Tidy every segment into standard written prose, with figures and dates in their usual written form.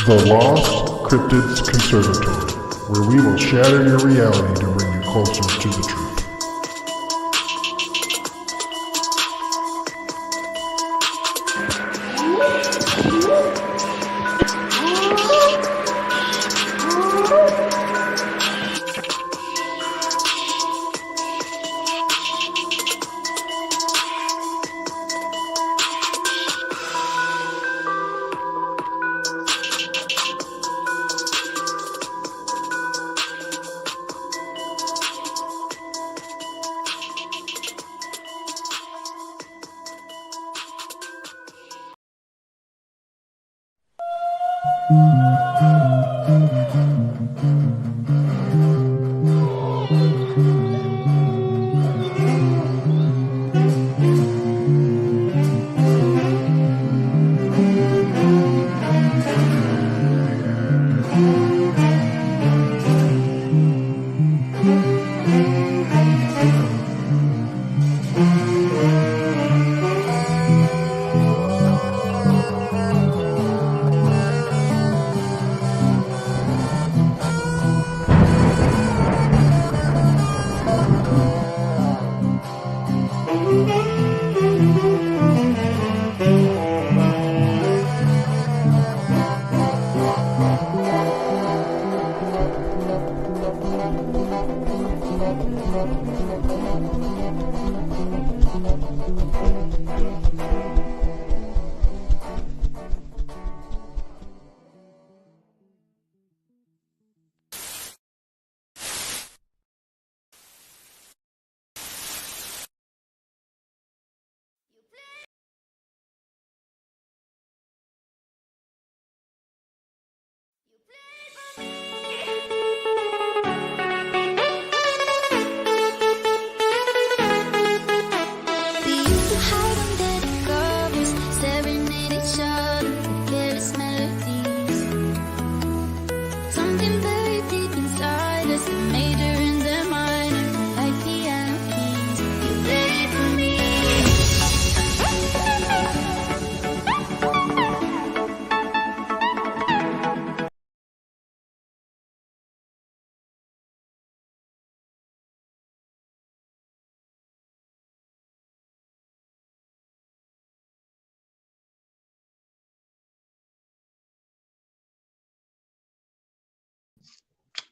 The Lost Cryptids Conservatory, where we will shatter your reality to bring you closer to the truth.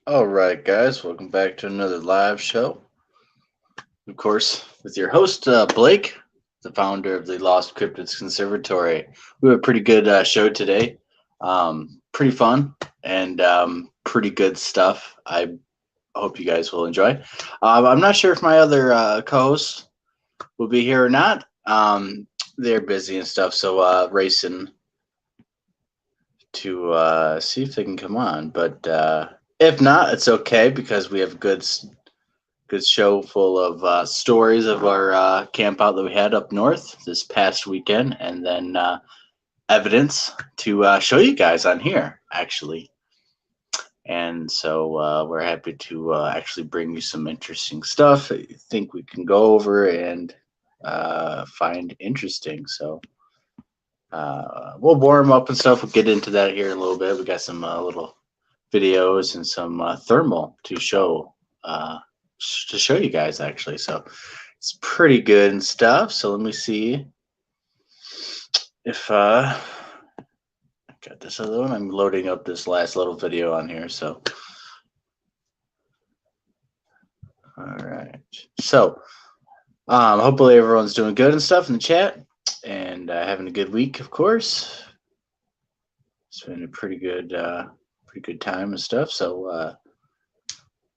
All right, guys, welcome back to another live show. Of course, with your host, Blake, the founder of the Lost Cryptids Conservatory. We have a pretty good show today. Pretty fun and pretty good stuff. I hope you guys will enjoy. I'm not sure if my other co-hosts will be here or not. They're busy and stuff, so racing to see if they can come on. But if not, it's okay because we have a good show full of stories of our camp out that we had up north this past weekend, and then evidence to show you guys on here, actually. And so we're happy to actually bring you some interesting stuff I think we can go over and find interesting. So we'll warm up and stuff. We'll get into that here in a little bit. We got some little videos and some thermal to show you guys, actually. So it's pretty good and stuff. So let me see if I got this other one. I'm loading up this last little video on here. So all right, so hopefully everyone's doing good and stuff in the chat and having a good week. Of course, it's been a pretty good time and stuff. So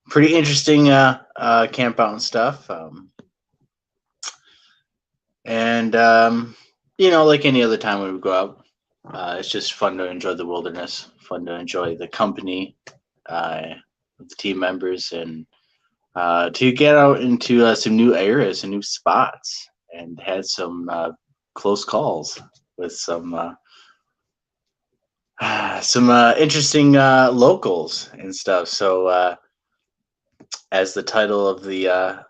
pretty interesting camp out and stuff. You know, like any other time we would go out, it's just fun to enjoy the wilderness, fun to enjoy the company of the team members, and to get out into some new areas and new spots, and had some close calls with some interesting locals and stuff. So as the title of the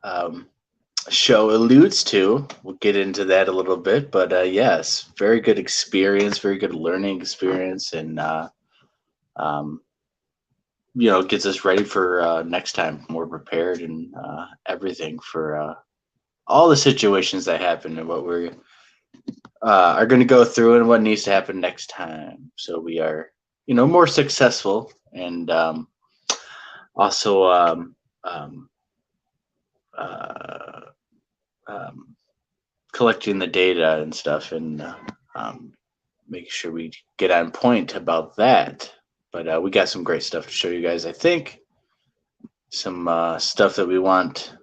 show alludes to, we'll get into that a little bit. But yes, very good experience, very good learning experience, and gets us ready for next time, more prepared and everything for all the situations that happen and what we are going to go through and what needs to happen next time. So we are, more successful and also um, uh, um, collecting the data and stuff and um, making sure we get on point about that. But we got some great stuff to show you guys, I think. Some stuff that we want.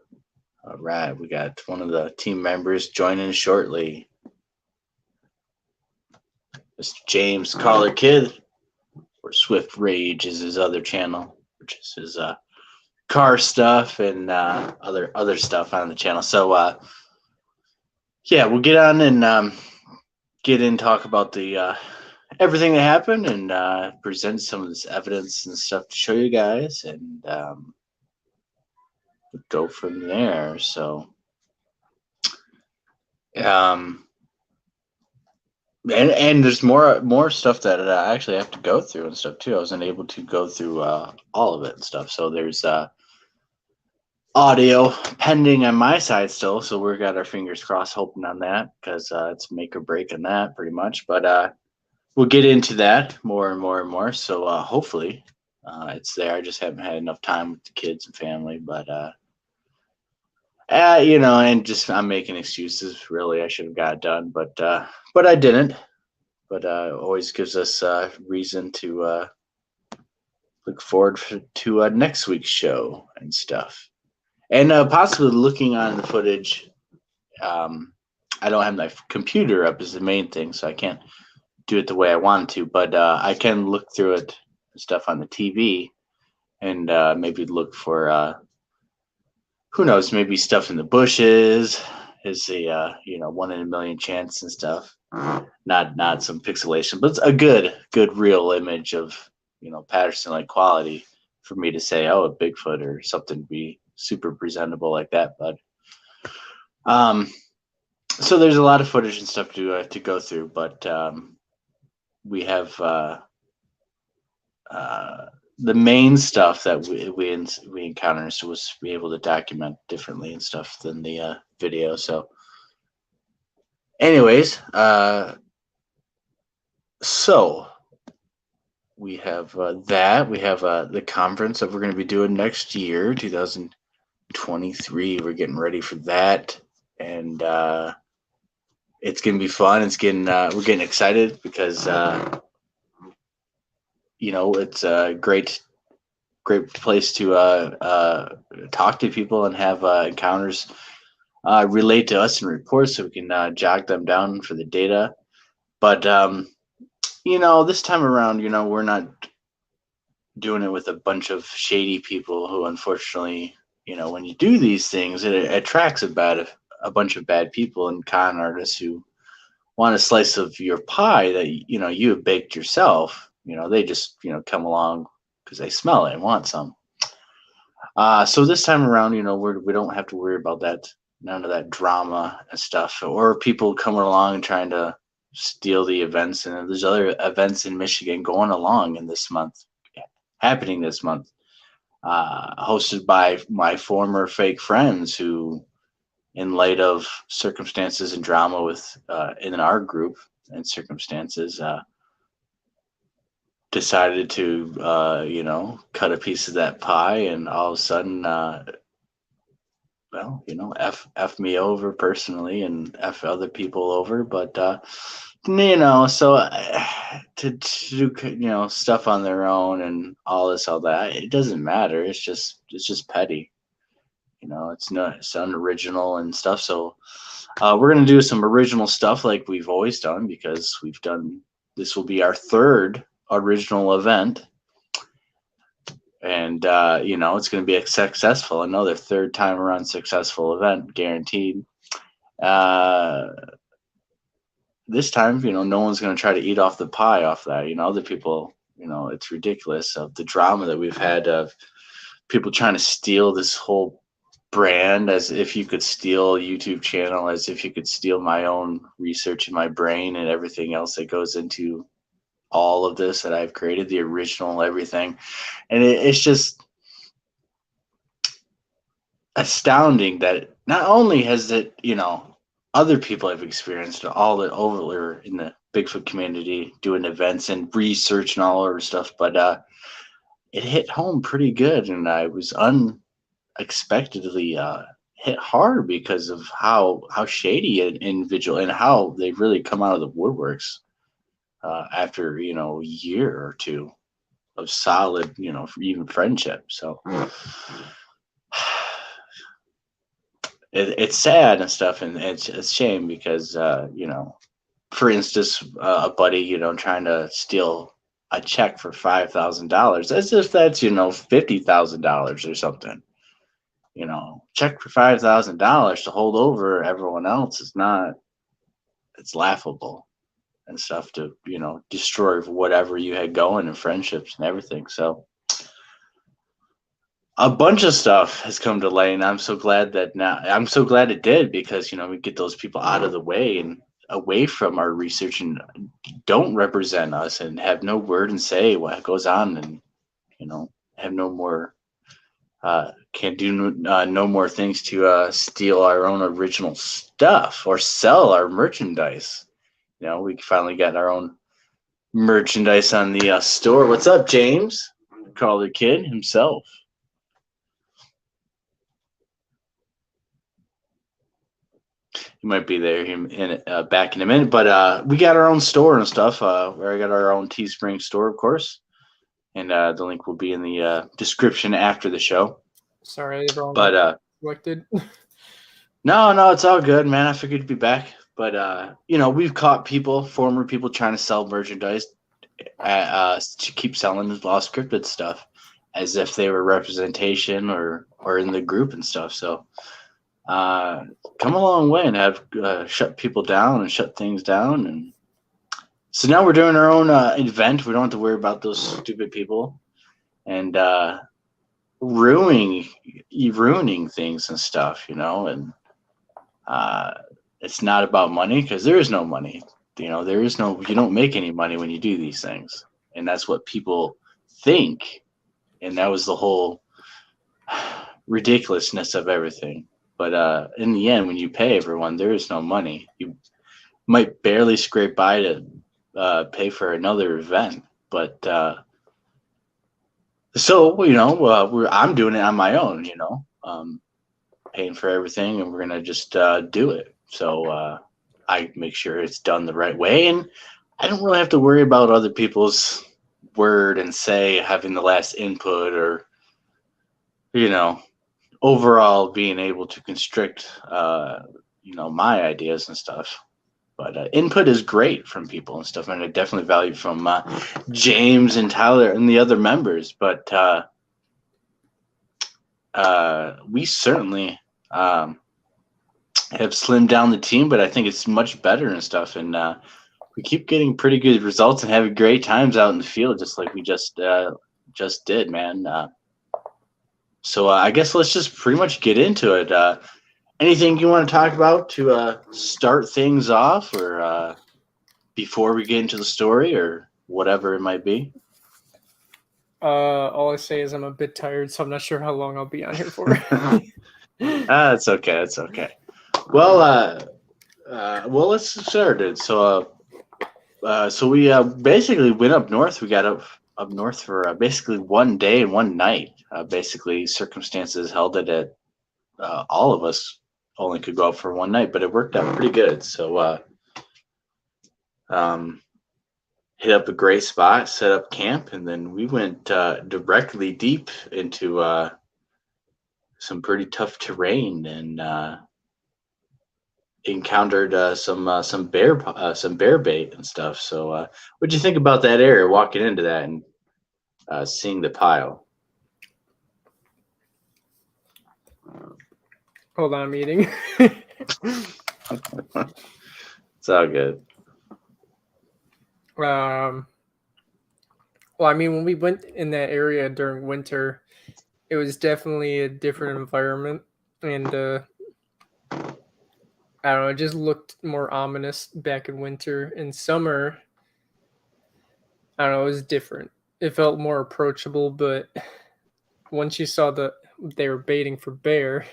All right, we got one of the team members joining shortly. Mr. James Collar Kid, or Swift Rage is his other channel, which is his car stuff and other stuff on the channel. So yeah, we'll get on and get in, talk about the everything that happened and present some of this evidence and stuff to show you guys and go from there. So and there's more stuff that I actually have to go through and stuff too. I wasn't able to go through all of it and stuff. So there's audio pending on my side still. So we've got our fingers crossed, hoping on that because it's make or break on that pretty much. But we'll get into that more and more and more. So hopefully it's there. I just haven't had enough time with the kids and family. But and just I'm making excuses. Really, I should have got it done, but I didn't. But always gives us reason to look forward to next week's show and stuff, and possibly looking on the footage. I don't have my computer up is the main thing, so I can't do it the way I want to. But I can look through it and stuff on the TV, and maybe look for. Who knows? Maybe stuff in the bushes is a 1 in a million chance and stuff. Not some pixelation, but it's a good real image of Patterson like quality for me to say, oh, a Bigfoot or something be super presentable like that. But so there's a lot of footage and stuff to go through, but we have the main stuff that we encountered was to be able to document differently and stuff than the video. So anyways, so we have that. We have the conference that we're going to be doing next year, 2023. We're getting ready for that, and it's going to be fun. It's getting we're getting excited because it's a great place to talk to people and have encounters relate to us and reports so we can jot them down for the data. But this time around, we're not doing it with a bunch of shady people who, unfortunately, when you do these things, it attracts a bunch of bad people and con artists who want a slice of your pie that you have baked yourself. They just come along because they smell it and want some. So this time around, we don't have to worry about that, none of that drama and stuff, or people coming along and trying to steal the events. And there's other events in Michigan going along happening this month, hosted by my former fake friends who, in light of circumstances and drama with in our group and circumstances, decided to cut a piece of that pie, and all of a sudden f me over personally and f other people over. But so to do stuff on their own and all that, it doesn't matter. It's just petty. It's unoriginal and stuff. So we're gonna do some original stuff like we've always done, because this will be our third original event, and it's going to be another third time around successful event, guaranteed. This time, no one's going to try to eat off the pie off that. Other people, it's ridiculous of the drama that we've had of people trying to steal this whole brand, as if you could steal a YouTube channel, as if you could steal my own research in my brain and everything else that goes into all of this that I've created, the original everything. And it's just astounding that not only has it, other people have experienced it, all the over in the Bigfoot community doing events and research and all over stuff, but it hit home pretty good, and I was unexpectedly hit hard because of how shady an individual and how they've really come out of the woodworks after a year or two of solid even friendship. So it's sad and stuff, and it's a shame because for instance, a buddy trying to steal a check for $5,000 as if that's $50,000 or something. Check for $5,000 to hold over everyone else is not. It's laughable and stuff to destroy whatever you had going in friendships and everything. So a bunch of stuff has come to light, and I'm so glad it did, because we get those people out of the way and away from our research and don't represent us and have no word and say what goes on, and have no more can't do no more things to steal our own original stuff or sell our merchandise. We finally got our own merchandise on the store. What's up, James? Call the kid himself. He might be there back in a minute, but we got our own store and stuff. Where I got our own Teespring store, of course, and the link will be in the description after the show. Sorry, everyone. But selected. No, it's all good, man. I figured you'd be back, but we've caught former people trying to sell merchandise to keep selling Lost Cryptid stuff as if they were representation or in the group and stuff. So. Come a long way and have shut people down and shut things down, and so now we're doing our own event. We don't have to worry about those stupid people and ruining things and stuff, and it's not about money, because there is no money. You don't make any money when you do these things, and that's what people think, and that was the whole ridiculousness of everything. But in the end, when you pay everyone, there is no money. You might barely scrape by to pay for another event. But I'm doing it on my own, paying for everything, and we're going to just do it. So I make sure it's done the right way. And I don't really have to worry about other people's word and say having the last input or, overall being able to constrict my ideas and stuff. But input is great from people and stuff, and I definitely value from James and Tyler and the other members. But we certainly have slimmed down the team, but I think it's much better and stuff, and we keep getting pretty good results and having great times out in the field, just like we just did, man. So I guess let's just pretty much get into it. Anything you want to talk about to start things off, or before we get into the story, or whatever it might be? All I say is I'm a bit tired, so I'm not sure how long I'll be on here for. It's okay. It's okay. Well, let's start it. So we basically went up north. We got up north for basically one day and one night. Basically, circumstances held it at all of us only could go up for one night, but it worked out pretty good. So hit up a great spot, set up camp, and then we went directly deep into some pretty tough terrain, and encountered some bear bait and stuff. So what'd you think about that area, walking into that and seeing the pile? Hold on, I'm eating. It's all good. Well, I mean, when we went in that area during winter, it was definitely a different environment, and I don't know, it just looked more ominous back in winter. In summer, I don't know, it was different. It felt more approachable, but once you saw they were baiting for bear,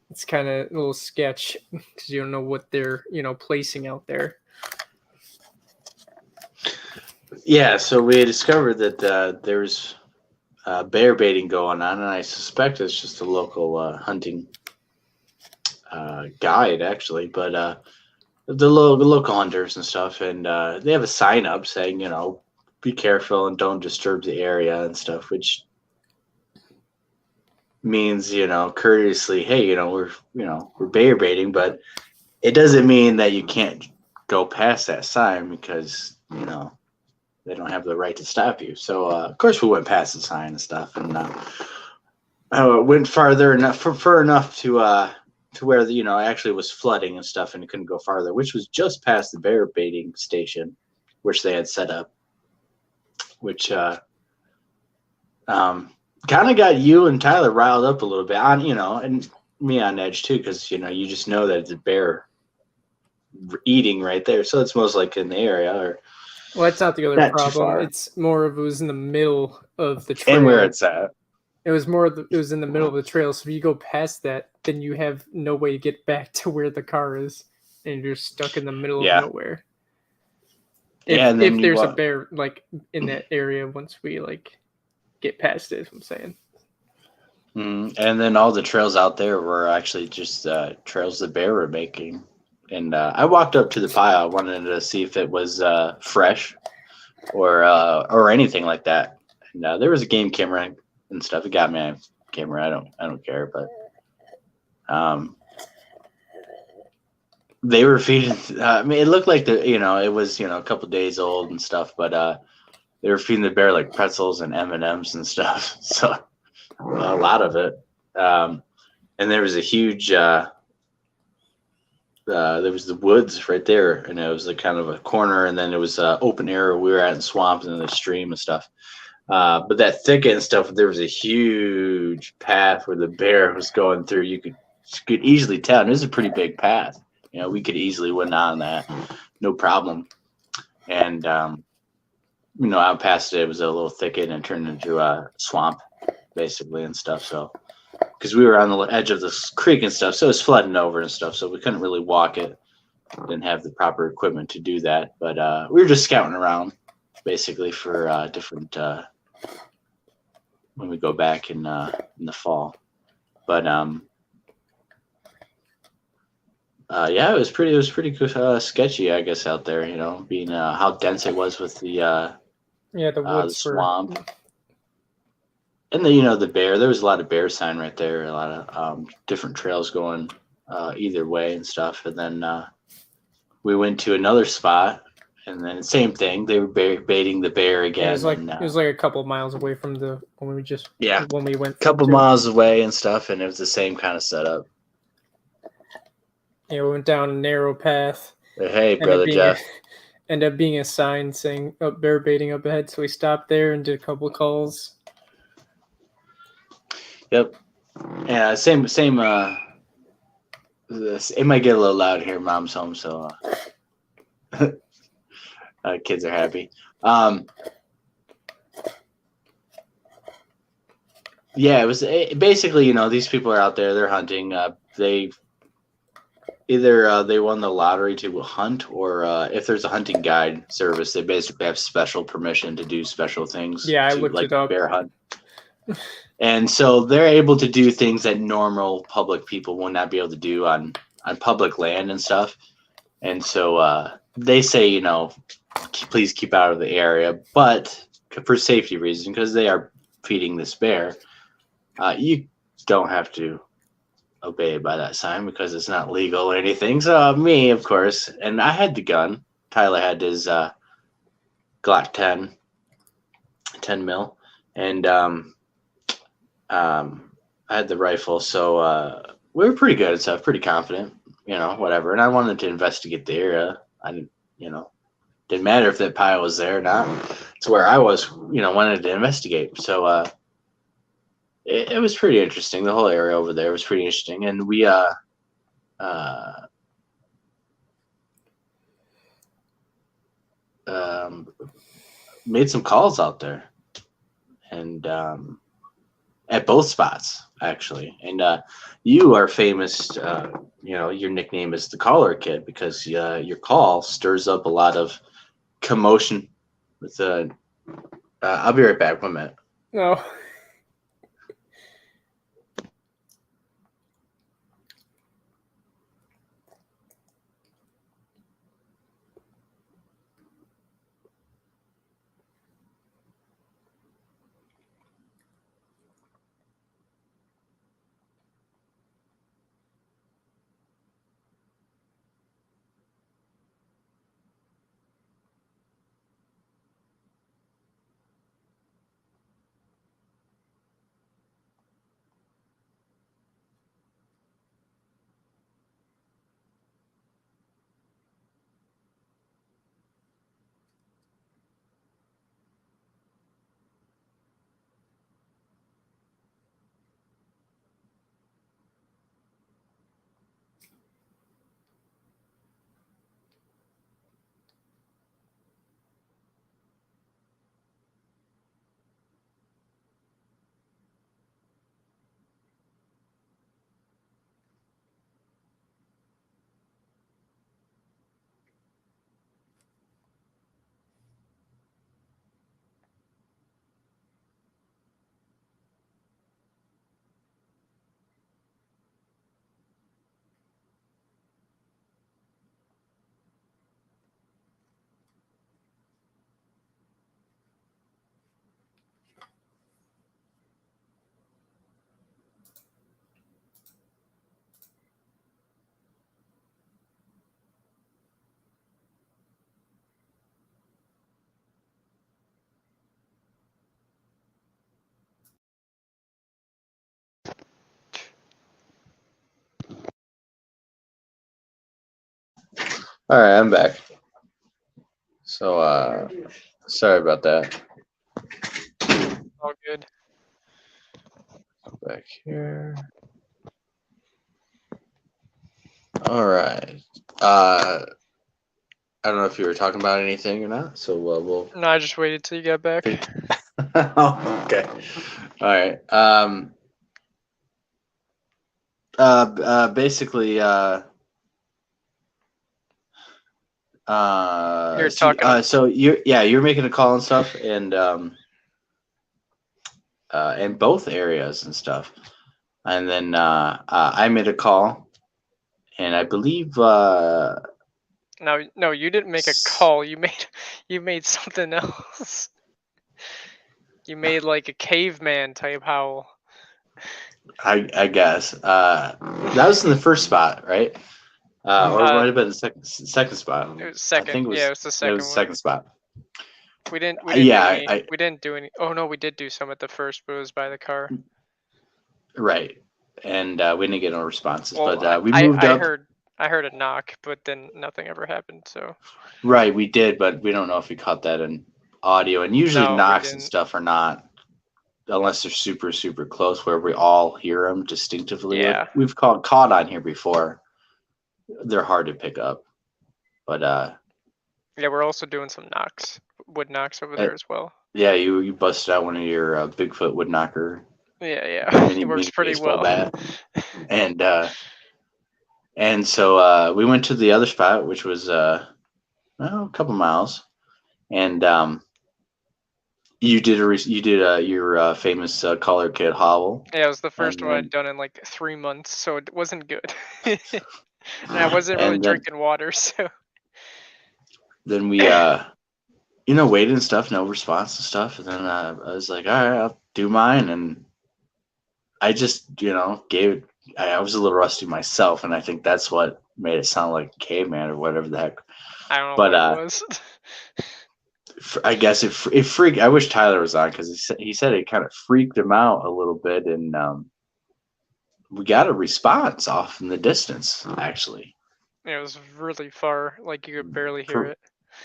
it's kind of a little sketch because you don't know what they're placing out there. Yeah, so we discovered that there's bear baiting going on, and I suspect it's just a local hunting guide, actually. But the local hunters and stuff, and they have a sign up saying, be careful and don't disturb the area and stuff, which means, courteously, hey, we're bear baiting, but it doesn't mean that you can't go past that sign because, they don't have the right to stop you. So, of course, we went past the sign and stuff, and went farther enough far enough to where actually was flooding and stuff, and it couldn't go farther, which was just past the bear baiting station, which they had set up, which kind of got you and Tyler riled up a little bit on, and me on edge too, because you just know that it's a bear eating right there, so it's most like in the area. Or well, that's not the other not problem. It's more of it was in the middle of the trail. And where it's at. It was it was in the middle of the trail, so if you go past that, then you have no way to get back to where the car is, and you're stuck in the middle of nowhere. If there's a bear like in that area, once we get past it, I'm saying. And then all the trails out there were actually just trails the bear were making. And I walked up to the pile. I wanted to see if it was fresh or anything like that. And there was a game camera and stuff. It got me a camera. I don't care, but they were feeding. It looked like it was a couple days old and stuff, but they were feeding the bear like pretzels and M&Ms and stuff. So a lot of it. And there was a huge. There was the woods right there, and it was like kind of a corner, and then it was open area we were at in swamps and the stream and stuff. But that thicket and stuff, there was a huge path where the bear was going through. You could easily tell. And it was a pretty big path. We could easily went on that, no problem. And out past it was a little thicket and turned into a swamp, basically, and stuff. So. Because we were on the edge of this creek and stuff, so it was flooding over and stuff, so we couldn't really walk it. Didn't have the proper equipment to do that, but we were just scouting around, basically, for different when we go back in the fall. But yeah, it was pretty sketchy, I guess, out there. Being how dense it was with the woods, the swamp. And the bear, there was a lot of bear sign right there, a lot of different trails going either way and stuff. And then we went to another spot, and then same thing. They were baiting the bear again. It was like a couple of miles away from when we went. A couple miles away and stuff, and it was the same kind of setup. Yeah, we went down a narrow path. Hey, brother Jeff. Ended up being a sign saying bear baiting up ahead, so we stopped there and did a couple of calls. Yep. Yeah, same. It might get a little loud here. Mom's home, so kids are happy. Yeah, it was basically, these people are out there. They're hunting. They won the lottery to hunt, or if there's a hunting guide service, they basically have special permission to do special things. Yeah, I looked it up. Bear hunt. And so they're able to do things that normal public people will not be able to do on public land and stuff. And so they say, please keep out of the area. But for safety reasons, because they are feeding this bear, you don't have to obey by that sign because it's not legal or anything. So me, of course, and I had the gun. Tyler had his Glock 10 mil. And I had the rifle, so we were pretty good and stuff, pretty confident, whatever. And I wanted to investigate the area. I didn't, didn't matter if that pile was there or not. It's where I was, wanted to investigate. So it was pretty interesting. The whole area over there was pretty interesting, and we made some calls out there, and at both spots actually. And you are famous. Your nickname is the Caller Kid because your call stirs up a lot of commotion. With I'll be right back. 1 minute. No. All right, I'm back. So, sorry about that. All good. Back here. All right. I don't know if you were talking about anything or not. So we'll. No, I just waited till you got back. Oh, okay. All right. Basically, You're talking. So you're making a call and stuff, and in both areas and stuff, and then I made a call, and I believe. No, you didn't make a call. You made something else. You made like a caveman type howl. I guess that was in the first spot, right? Or it might have been the second spot. It was second. I think it was, yeah, it was the second. It was the second spot. We didn't do any. Oh no, we did do some at the first, but it was by the car. Right, and we didn't get no responses. Well, but we moved up. I heard a knock, but then nothing ever happened. So. Right, we did, but we don't know if we caught that in audio. And usually knocks and stuff are not, unless they're super super close, where we all hear them distinctively. Yeah. Like we've caught on here before. They're hard to pick up, but yeah, we're also doing some knocks, wood knocks over there as well. Yeah, you busted out one of your Bigfoot wood knocker. Yeah, it works pretty well. Bat. And so we went to the other spot, which was a couple miles, and you did your famous Caller Kid howl. Yeah, it was the first one I'd done in like 3 months, so it wasn't good. And I wasn't really drinking water, so. Then we, waited and stuff, no response and stuff. And then I was like, all right, I'll do mine. And I just, gave it. I was a little rusty myself, and I think that's what made it sound like a caveman or whatever the heck. I don't know what it was. I guess it freaked. I wish Tyler was on because he said it kind of freaked him out a little bit, and we got a response off in the distance, actually. It was really far, like you could barely hear it.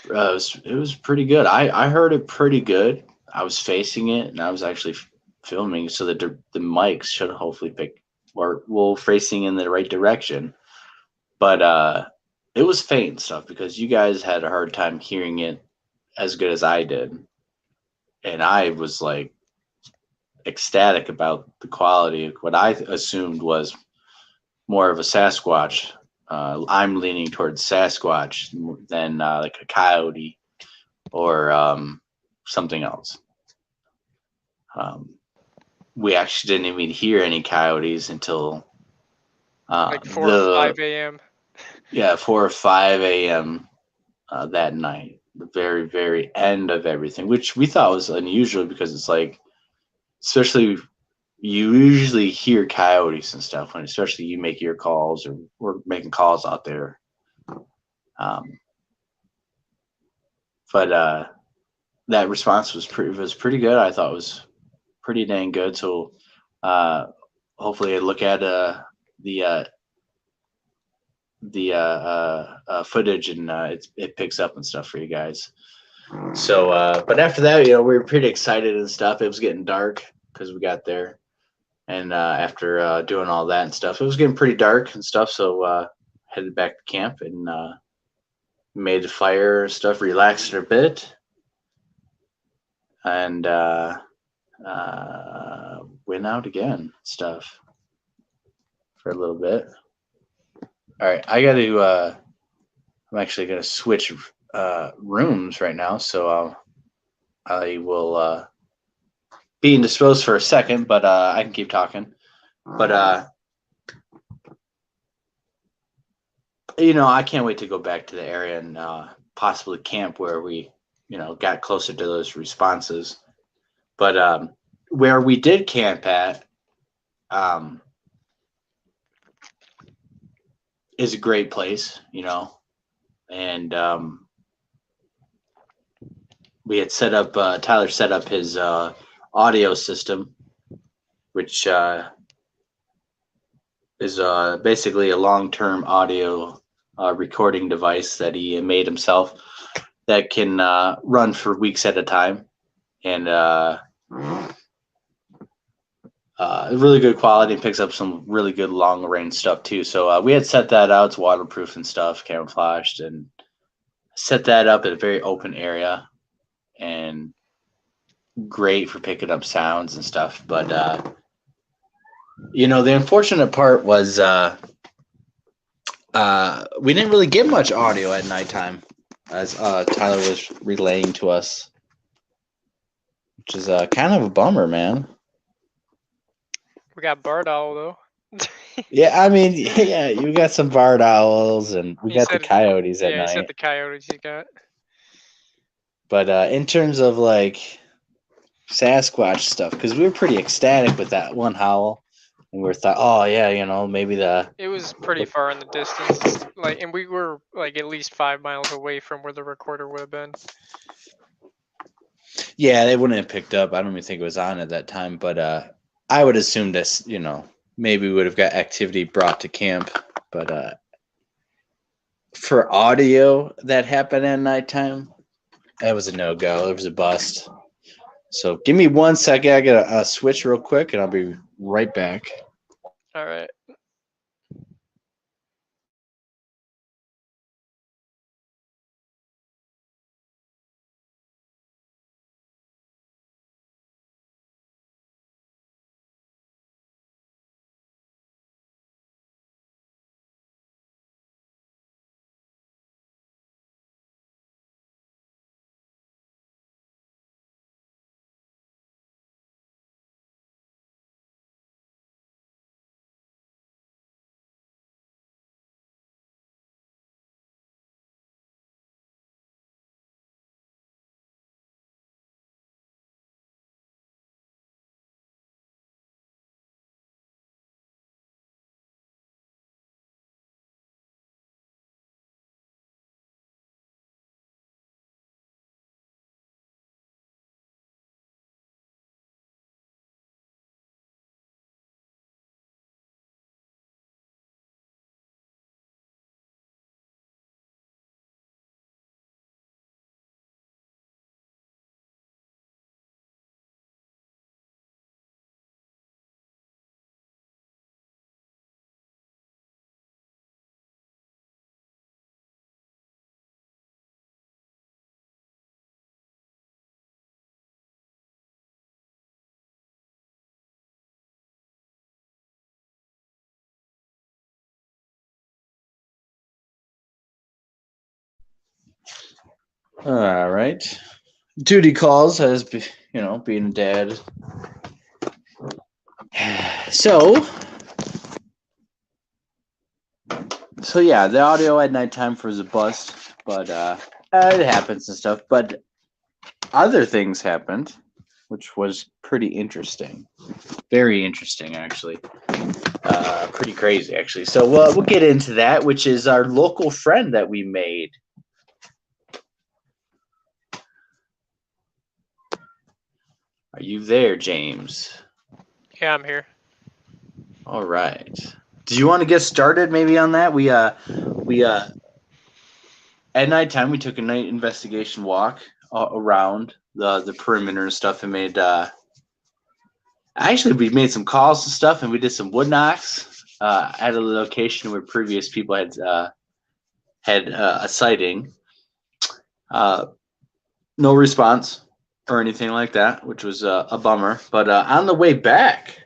It was pretty good. I heard it pretty good. I was facing it, and I was actually filming, so that the mics should hopefully pick, or we're facing in the right direction. But it was faint stuff because you guys had a hard time hearing it as good as I did. and I was like ecstatic about the quality of what I assumed was more of a Sasquatch. I'm leaning towards Sasquatch than like a coyote or something else. We actually didn't even hear any coyotes until like 4 or 5 a.m. Yeah, 4 or 5 a.m. That night. The very, very end of everything, which we thought was unusual because it's like, especially you usually hear coyotes and stuff when, especially you make your calls or we're making calls out there. But that response was pretty good. I thought it was pretty dang good. So hopefully I look at the footage and it picks up and stuff for you guys. So, but after that, we were pretty excited and stuff. It was getting dark because we got there, and after doing all that and stuff, it was getting pretty dark and stuff. So headed back to camp and made the fire and stuff, relaxed a bit, and went out again stuff for a little bit. All right, I got to. I'm actually gonna switch rooms right now, so I will be indisposed for a second, but I can keep talking. But I can't wait to go back to the area and possibly camp where we, got closer to those responses. But where we did camp at is a great place, and we had set up. Tyler set up his audio system, which is basically a long-term audio recording device that he made himself that can run for weeks at a time, and really good quality and picks up some really good long-range stuff too. So we had set that out. It's waterproof and stuff, camouflaged, and set that up in a very open area and great for picking up sounds and stuff. But the unfortunate part was we didn't really get much audio at nighttime, as Tyler was relaying to us, which is kind of a bummer, man. We got barred owl though. Yeah, I mean, yeah, you got some barred owls, and we got the coyotes at night. Yeah, he said the coyotes you got. But in terms of like Sasquatch stuff, because we were pretty ecstatic with that one howl, and we were thought, oh yeah, maybe it was pretty far in the distance, and we were like at least 5 miles away from where the recorder would have been. Yeah, they wouldn't have picked up. I don't even think it was on at that time, but I would assume this, maybe we would have got activity brought to camp, but for audio that happened at nighttime, that was a no-go. It was a bust. So give me 1 second. I got to switch real quick, and I'll be right back. All right. All right. Duty calls as being a dad. So yeah, the audio at nighttime was a bust, but it happens and stuff. But other things happened, which was pretty interesting. Very interesting, actually. Pretty crazy, actually. So we'll get into that, which is our local friend that we made. Are you there, James? Yeah, I'm here. All right. Do you want to get started maybe on that? We at nighttime we took a night investigation walk around the perimeter and stuff, and made actually we made some calls and stuff, and we did some wood knocks at a location where previous people had a sighting. No response or anything like that, which was a bummer. But on the way back,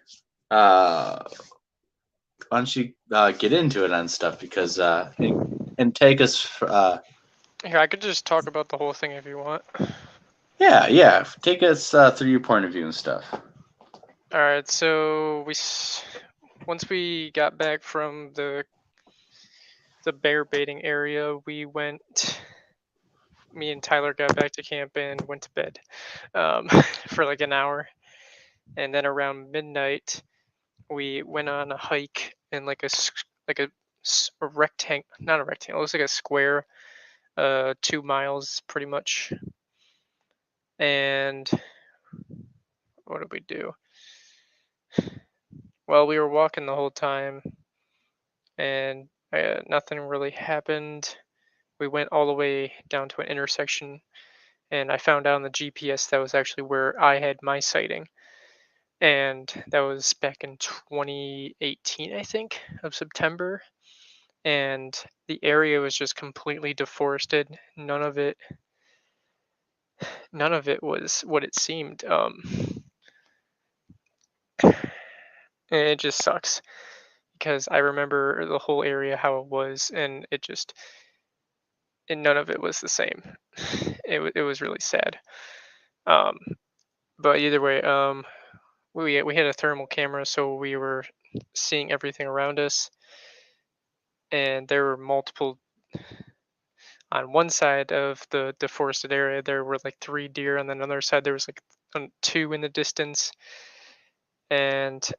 why don't you get into it on stuff, because and take us. Here, I could just talk about the whole thing if you want. Yeah. Take us through your point of view and stuff. All right, so once we got back from the bear baiting area, me and Tyler got back to camp and went to bed for like an hour. And then around midnight, we went on a hike in like a rectangle, not a rectangle, it looks like a square, 2 miles pretty much. And what did we do? Well, we were walking the whole time, and nothing really happened. We went all the way down to an intersection, and I found out on the GPS that was actually where I had my sighting. And that was back in 2018, I think, of September. And the area was just completely deforested. None of it was what it seemed. And it just sucks, because I remember the whole area how it was, and none of it was the same. It was really sad. But either way, we had a thermal camera, so we were seeing everything around us, and there were multiple. On one side of the deforested area, there were like 3 deer, and then on the other side there was like 2 in the distance, and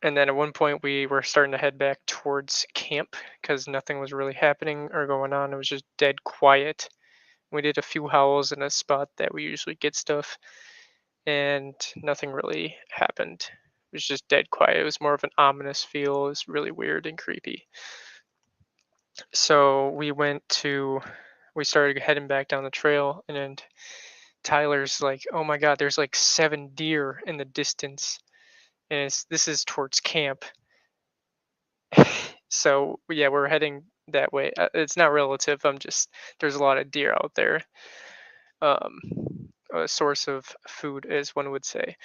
then at one point we were starting to head back towards camp because nothing was really happening or going on. It was just dead quiet. We did a few howls in a spot that we usually get stuff, and nothing really happened. It was just dead quiet. It was more of an ominous feel. It was really weird and creepy. So we started heading back down the trail, and then Tyler's like, "Oh my God, there's like 7 deer in the distance, and this is towards camp." So yeah, we're heading that way. It's not relative. There's a lot of deer out there. Um, a source of food, as one would say.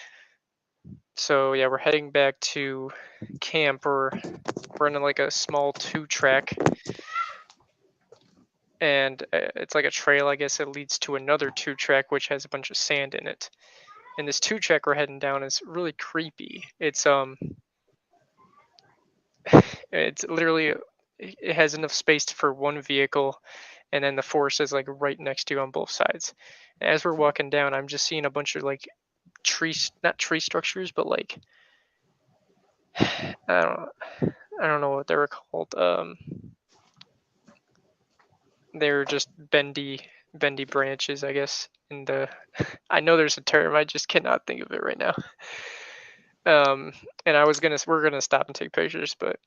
So yeah, we're heading back to camp. We're in like a small 2-track, and it's like a trail. I guess it leads to another 2-track, which has a bunch of sand in it. And this 2-track we're heading down is really creepy. It's it's literally, it has enough space for 1 vehicle, and then the forest is like right next to you on both sides. And as we're walking down, I'm just seeing a bunch of like not tree structures, but like I don't know what they were called. They're just bendy branches, I guess. I know there's a term, I just cannot think of it right now. And we're gonna stop and take pictures, but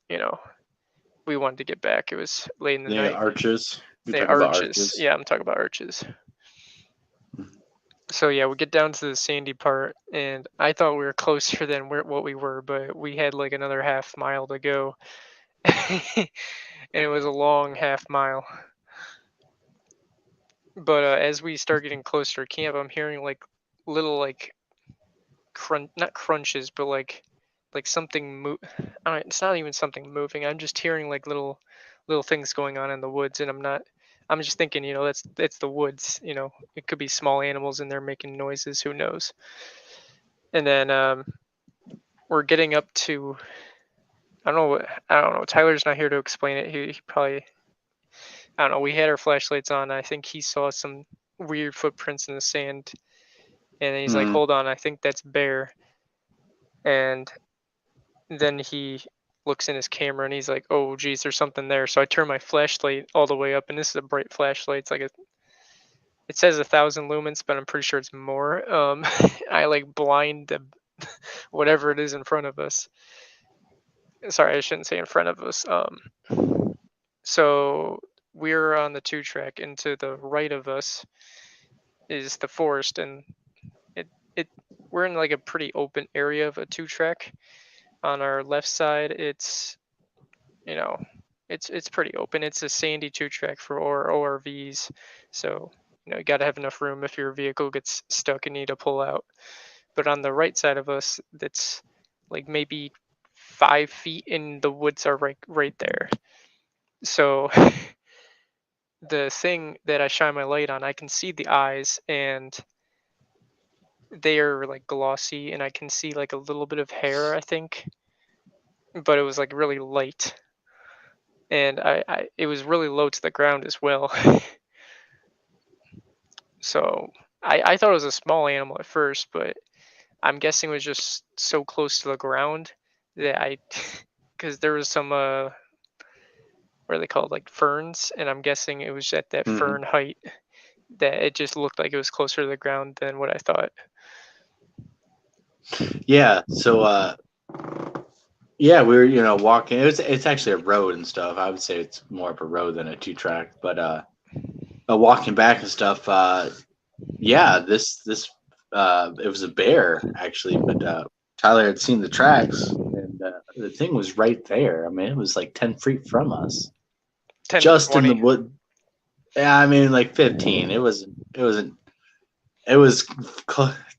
we wanted to get back. It was late in the night. Arches. Arches. Yeah, I'm talking about arches. So yeah, we get down to the sandy part, and I thought we were closer than what we were, but we had like another half mile to go. And it was a long half mile. But as we start getting closer to camp, I'm hearing like little like not crunches, but like something it's not even something moving. I'm just hearing like little things going on in the woods, and I'm I'm just thinking, it's the woods. It could be small animals in there making noises. Who knows? And then we're getting up to. I don't know. Tyler's not here to explain it. He probably. I don't know. We had our flashlights on. I think he saw some weird footprints in the sand, and then he's like, "Hold on, I think that's bear." And then he looks in his camera and he's like, "Oh, geez, there's something there." So I turn my flashlight all the way up, and this is a bright flashlight. It's like it says 1,000 lumens, but I'm pretty sure it's more. I like blind the whatever it is in front of us. Sorry, I shouldn't say in front of us. So we're on the 2-track, and to the right of us is the forest, and we're in like a pretty open area of a 2-track. On our left side, it's it's pretty open. It's a sandy 2-track for ORVs, so you got to have enough room if your vehicle gets stuck and need to pull out. But on the right side of us, that's like maybe 5 feet, and the woods are right there. So the thing that I shine my light on, I can see the eyes, and they are like glossy, and I can see like a little bit of hair, I think, but it was like really light, and it was really low to the ground as well. So I thought it was a small animal at first, but I'm guessing it was just so close to the ground that because there was some what are they called, like ferns, and I'm guessing it was at that fern height that it just looked like it was closer to the ground than what I thought. Yeah. So yeah, we were walking. It's actually a road and stuff. I would say it's more of a road than a 2-track, but walking back and stuff. Yeah, this it was a bear actually, but Tyler had seen the tracks, and the thing was right there. I mean, it was like 10 feet from us, 10 just 20. in the wood. Yeah, I mean, like 15. It was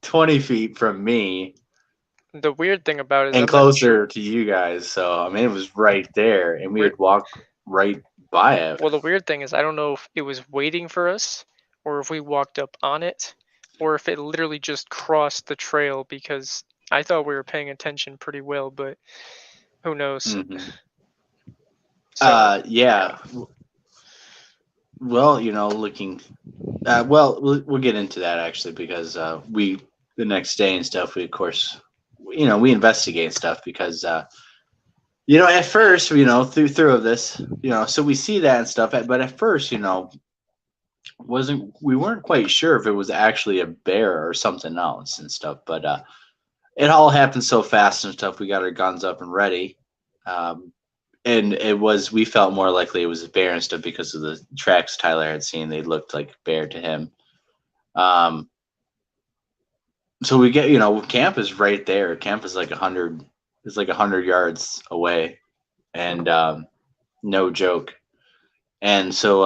20 feet from me. The weird thing about it is and closer to you guys. So I mean, it was right there, and we would walk right by it. Well, the weird thing is I don't know if it was waiting for us, or if we walked up on it, or if it literally just crossed the trail, because I thought we were paying attention pretty well, but who knows? So, yeah. Well, looking. We'll get into that actually, because the next day and stuff, we of course, we investigate stuff because at first, through this, so we see that and stuff, but at first, we weren't quite sure if it was actually a bear or something else and stuff, but it all happened so fast and stuff. We got our guns up and ready, and we felt more likely it was a bear and stuff because of the tracks Tyler had seen. They looked like a bear to him. So we get, camp is right there. Camp is like 100 yards away, and no joke. And so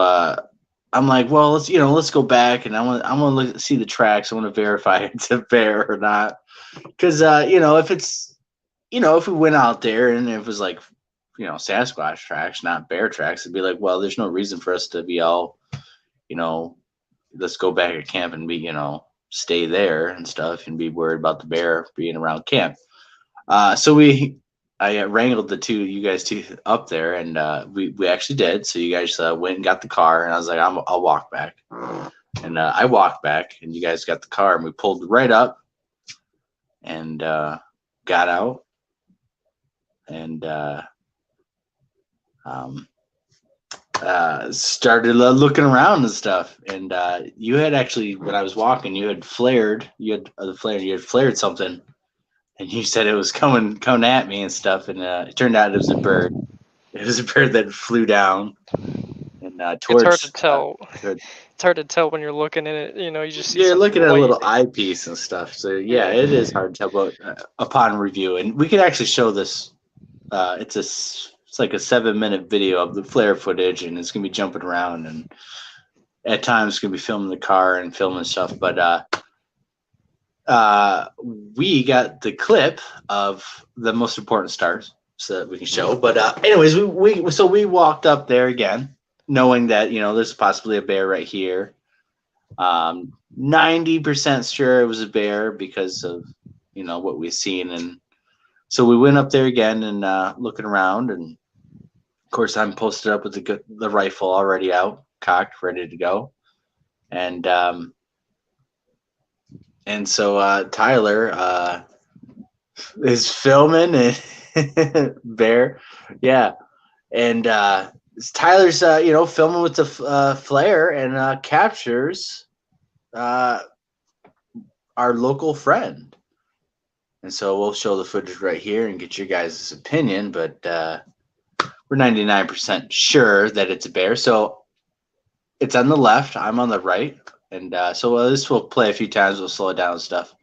I'm like, well, let's go back, and I want to see the tracks. I want to verify it's a bear or not, because if it's, if we went out there and it was like, Sasquatch tracks, not bear tracks, it'd be like, well, there's no reason for us to be all, let's go back at camp and be, stay there and stuff and be worried about the bear being around camp. So I wrangled you guys two up there, and we actually did. So you guys went and got the car, and I was like, I'll walk back. And I walked back, and you guys got the car, and we pulled right up and got out and started looking around and stuff. And you had actually, when I was walking, you had flared something, and you said it was coming at me and stuff. And it turned out it was a bird. It was a bird that flew down. And towards. It's hard to tell. It's hard to tell when you're looking at it. You just see. You're looking at a little eyepiece and stuff. So yeah, it is hard to tell. But upon review, and we could actually show this. It's like a 7-minute video of the flare footage, and it's gonna be jumping around, and at times it's gonna be filming the car and filming stuff. But we got the clip of the most important stars so that we can show. But anyways, we walked up there again, knowing that, there's possibly a bear right here. 90% sure it was a bear because of, what we've seen. And so we went up there again and looking around. And of course, I'm posted up with the rifle already out, cocked, ready to go. And so Tyler is filming and bear. Yeah. And Tyler's, filming with the flare and captures our local friend. And so we'll show the footage right here and get your guys' opinion, but we're 99% sure that it's a bear. So it's on the left, I'm on the right. And so this will play a few times, we'll slow it down and stuff.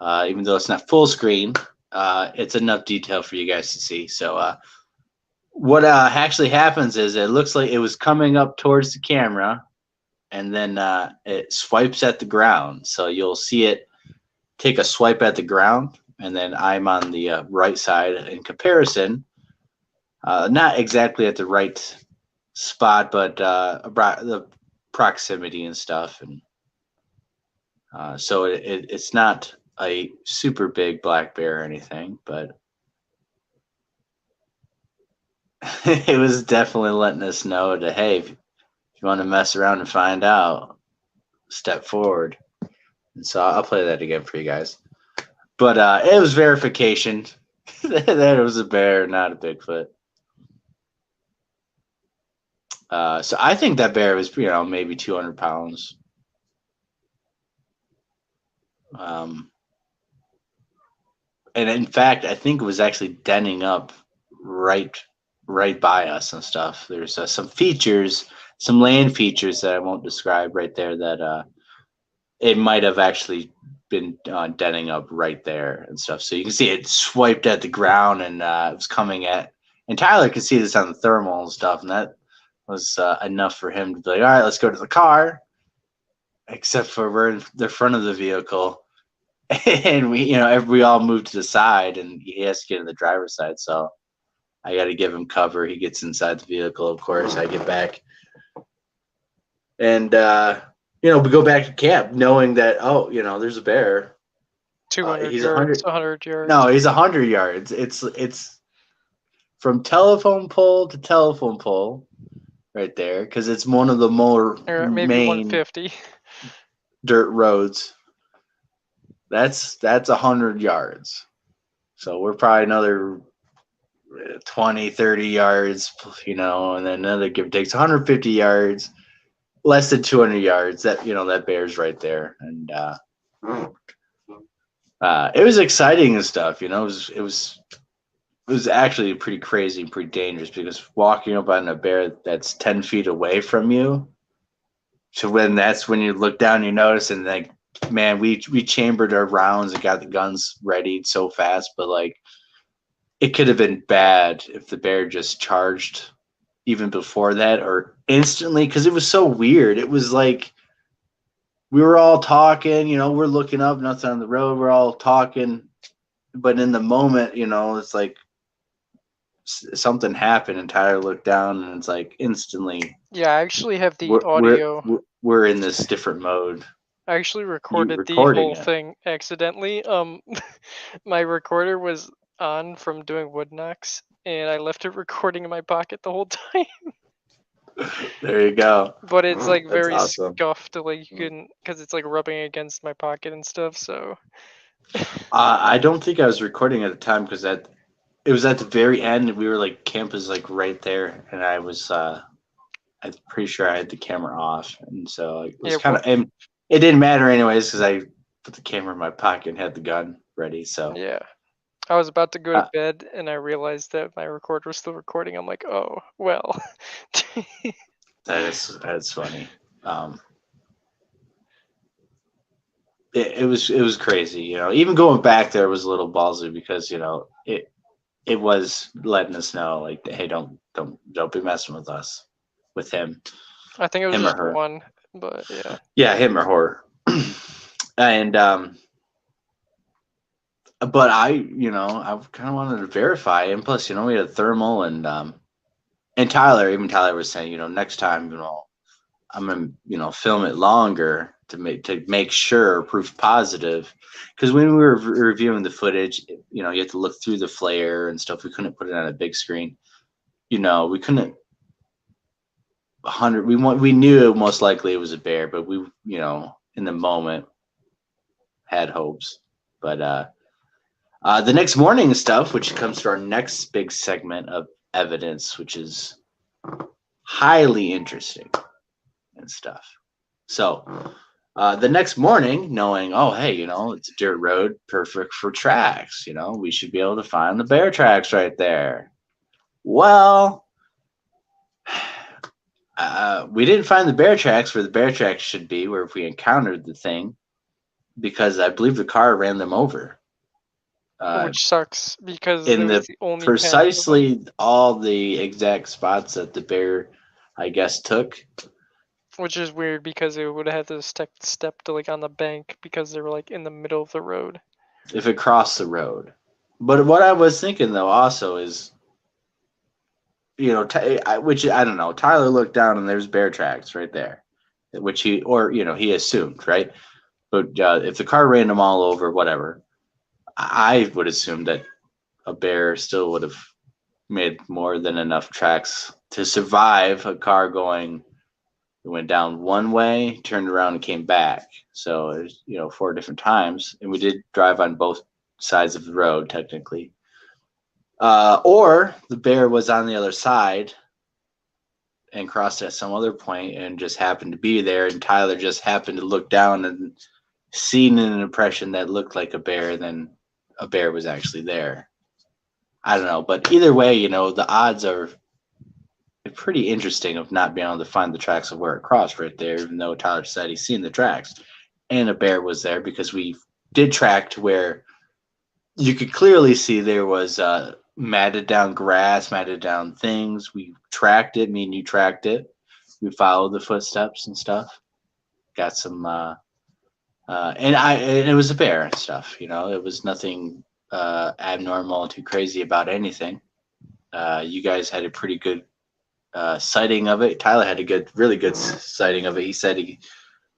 Even though it's not full screen, it's enough detail for you guys to see. So what actually happens is it looks like it was coming up towards the camera, and then it swipes at the ground. So you'll see it take a swipe at the ground, and then I'm on the right side in comparison. Not exactly at the right spot, but the proximity and stuff. And so it's not a super big black bear or anything, but it was definitely letting us know that, hey, if you want to mess around and find out, step forward. And so I'll play that again for you guys. But it was verification that it was a bear, not a Bigfoot. So I think that bear was, maybe 200 pounds. And in fact, I think it was actually denning up right by us and stuff. There's some features, some land features that I won't describe right there that it might have actually been denning up right there and stuff. So you can see it swiped at the ground and it was coming at, and Tyler could see this on the thermal and stuff, and that was enough for him to be like, all right, let's go to the car, except for we're in the front of the vehicle. And we all moved to the side, and he has to get in the driver's side. So I got to give him cover. He gets inside the vehicle, of course. I get back, and we go back to camp, knowing that there's a bear. 200 yards, 100 yards. No, he's 100 yards. It's from telephone pole to telephone pole, right there, because it's one of the more maybe main 150 dirt roads. That's 100 yards. So we're probably another 20, 30 yards, and then another give or takes 150 yards, less than 200 yards. That that bear's right there, and it was exciting and stuff. It was actually pretty crazy and pretty dangerous, because walking up on a bear that's 10 feet away from you. So that's when you look down, you notice, and like, man, we chambered our rounds and got the guns ready so fast, but like, it could have been bad if the bear just charged even before that or instantly, because it was so weird. It was like we were all talking, we're looking up, nothing on the road, we're all talking, but in the moment, it's like something happened, and Tyler looked down, and it's like instantly. Yeah, I actually have the audio. We're in this different mode. I actually recorded the whole thing accidentally. My recorder was on from doing wood knocks, and I left it recording in my pocket the whole time. There you go. But it's like very scuffed, like you couldn't, because it's like rubbing against my pocket and stuff. So I don't think I was recording at the time, because it was at the very end. We were like, camp is like right there, and I was I'm pretty sure I had the camera off, and so it was and it didn't matter anyways, because I put the camera in my pocket and had the gun ready. So yeah, I was about to go to bed, and I realized that my recorder was still recording. I'm like, oh well. That's funny. It was crazy. Even going back there was a little ballsy, because it was letting us know, like, hey, don't be messing with him. I think it was just one, but yeah. Yeah, him or her. And but I kind of wanted to verify, and plus, we had a thermal, and And Tyler was saying, next time, I'm gonna, film it longer to make sure, proof positive, because when we were reviewing the footage, you have to look through the flare and stuff. We couldn't put it on a big screen. We couldn't. We knew most likely it was a bear, but we, in the moment, had hopes. But the next morning and stuff, which comes to our next big segment of evidence, which is highly interesting and stuff. So the next morning, knowing, oh, hey, it's a dirt road, perfect for tracks. We should be able to find the bear tracks right there. Well, we didn't find the bear tracks where the bear tracks should be, where if we encountered the thing, because I believe the car ran them over. Which sucks, because in it was the only precisely all the exact spots that the bear, I guess, took. Which is weird, because it would have had to step to on the bank, because they were in the middle of the road. If it crossed the road. But what I was thinking though also is, which I don't know, Tyler looked down and there's bear tracks right there, which he assumed, right? But if the car ran them all over, whatever, I would assume that a bear still would have made more than enough tracks to survive a car going. It went down one way, turned around, and came back. So it was, 4 different times, and we did drive on both sides of the road technically. Or the bear was on the other side and crossed at some other point and just happened to be there, and Tyler just happened to look down and seen an impression that looked like a bear, then a bear was actually there. I don't know, but either way, the odds are pretty interesting of not being able to find the tracks of where it crossed right there, even though Tyler said he's seen the tracks and a bear was there, because we did track to where you could clearly see there was matted down grass, matted down things. We tracked it. Me and you tracked it. We followed the footsteps and stuff. Got some, and it was a bear and stuff. It was nothing abnormal, too crazy about anything. You guys had a pretty good sighting of it. Tyler had a really good sighting of it. He said he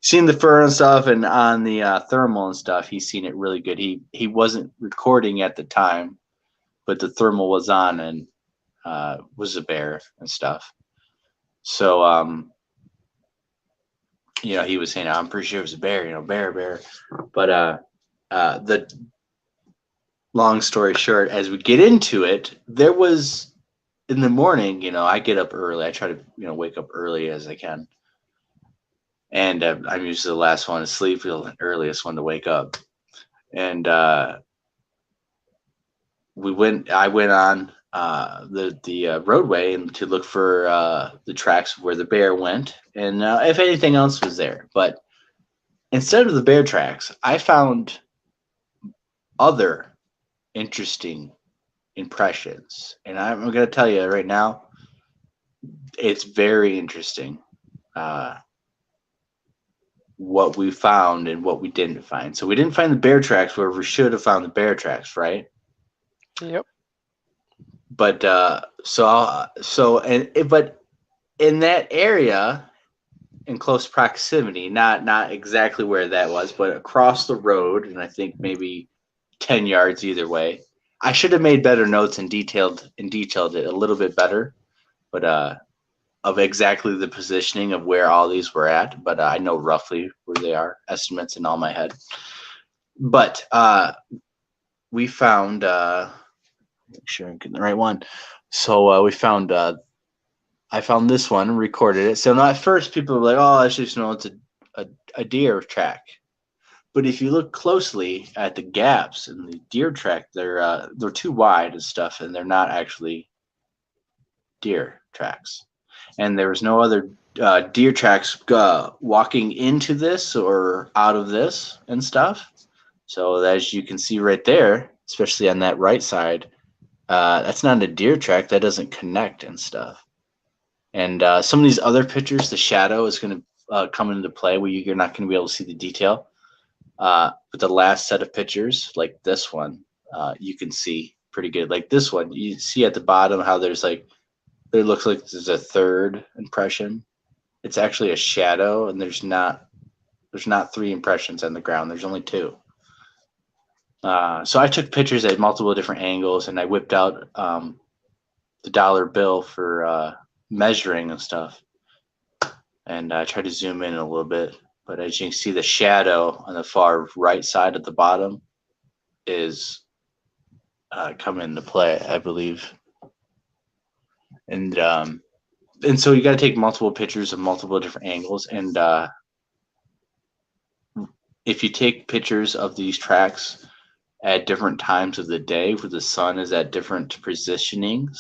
seen the fur and stuff, and on the thermal and stuff, he's seen it really good. He wasn't recording at the time, but the thermal was on and was a bear and stuff. So he was saying, I'm pretty sure it was a bear, bear. But the long story short, as we get into it, there was, in the morning, I get up early. I try to, wake up early as I can. And I'm usually the last one to sleep, the earliest one to wake up. And I went on the roadway and to look for the tracks where the bear went, and if anything else was there. But instead of the bear tracks, I found other interesting impressions, and I'm going to tell you right now, it's very interesting what we found and what we didn't find. So we didn't find the bear tracks where we should have found the bear tracks, right? Yep. But but in that area, in close proximity, not exactly where that was, but across the road, and I think maybe 10 yards either way. I should have made better notes and detailed it a little bit better, but of exactly the positioning of where all these were at. But I know roughly where they are, estimates in all my head. But we found, make sure I'm getting the right one. So we found, I found this one and recorded it. So now at first people were like, oh, it's just, it's a deer track. But if you look closely at the gaps in the deer track, they're too wide and stuff, and they're not actually deer tracks. And there was no other deer tracks walking into this or out of this and stuff. So as you can see right there, especially on that right side, that's not a deer track. That doesn't connect and stuff. And some of these other pictures, the shadow is going to come into play where you're not going to be able to see the detail. But the last set of pictures, like this one, you can see pretty good. Like this one, you see at the bottom how there's like it looks like there's a third impression. It's actually a shadow, and there's not 3 impressions on the ground. There's only 2. So I took pictures at multiple different angles, and I whipped out the dollar bill for measuring and stuff. And I tried to zoom in a little bit. But as you can see, the shadow on the far right side at the bottom is coming into play, I believe. And so you got to take multiple pictures of multiple different angles. And if you take pictures of these tracks at different times of the day where the sun is at different positionings,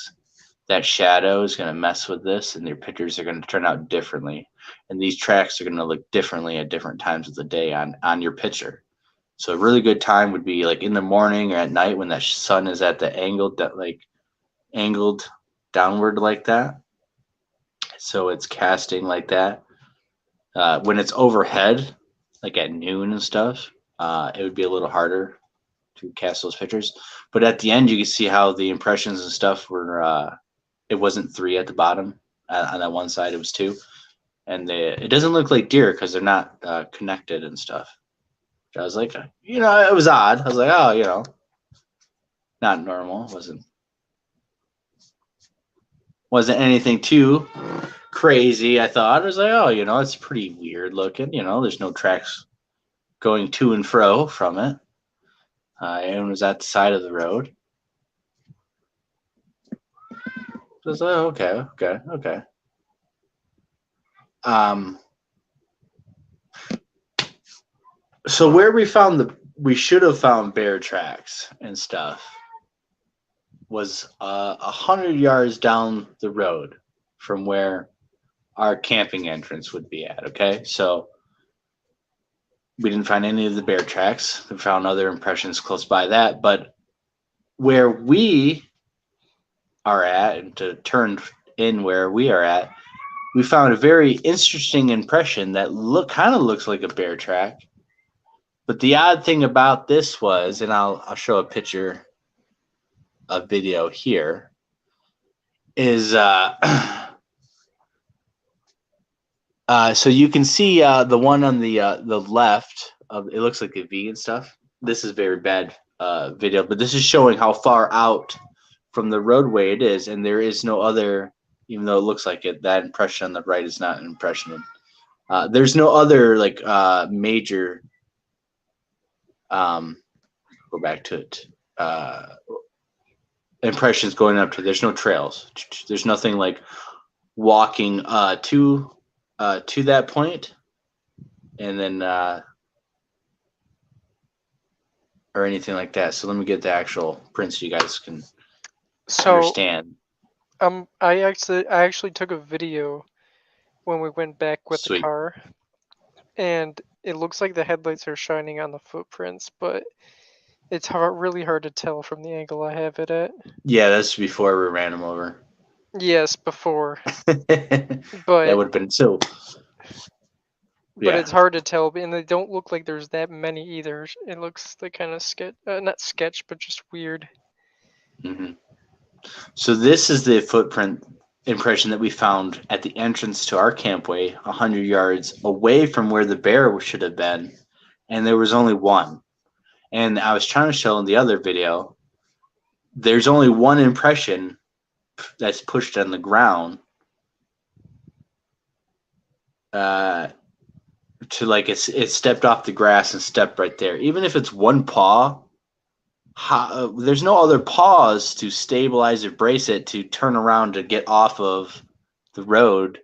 that shadow is going to mess with this, and your pictures are going to turn out differently. And these tracks are going to look differently at different times of the day on your picture. So a really good time would be like in the morning or at night when that sun is at the angle that angled downward like that. So it's casting like that. When it's overhead, like at noon and stuff, it would be a little harder to cast those pictures. But at the end, you can see how the impressions and stuff were, it wasn't 3 at the bottom. On that one side, it was 2. And it doesn't look like deer because they're not connected and stuff. I was like, it was odd. I was like, oh, not normal. Wasn't anything too crazy, I thought. I was like, oh, it's pretty weird looking. There's no tracks going to and fro from it. And was at the side of the road. So I was like, okay. So where we should have found bear tracks and stuff was 100 yards down the road from where our camping entrance would be at. Okay, so we didn't find any of the bear tracks. We found other impressions close by that, but where we are at, and to turn in where we are at, we found a very interesting impression that kind of looks like a bear track. But the odd thing about this was, and I'll show a picture, a video here, is so you can see the one on the left of it looks like a V and stuff. This is very bad video, but this is showing how far out from the roadway it is, and there is no other, even though it looks like it. That impression on the right is not an impression. There's no other major. Go back to it. Impressions going up to. There's no trails. There's nothing like walking to that point, and then or anything like that. So let me get the actual print so you guys can understand. I actually took a video when we went back with the car, and it looks like the headlights are shining on the footprints, but it's really hard to tell from the angle I have it at. Yeah, that's before we ran them over. Yes, before. But that would have been so. But it's hard to tell, and they don't look like there's that many either. It looks like kind of not sketch, but just weird. Mm-hmm. So this is the footprint impression that we found at the entrance to our campway, 100 yards away from where the bear should have been, and there was only one. And I was trying to show in the other video, there's only one impression that's pushed on the ground to it stepped off the grass and stepped right there. Even if it's one paw, there's no other paws to stabilize or brace it to turn around to get off of the road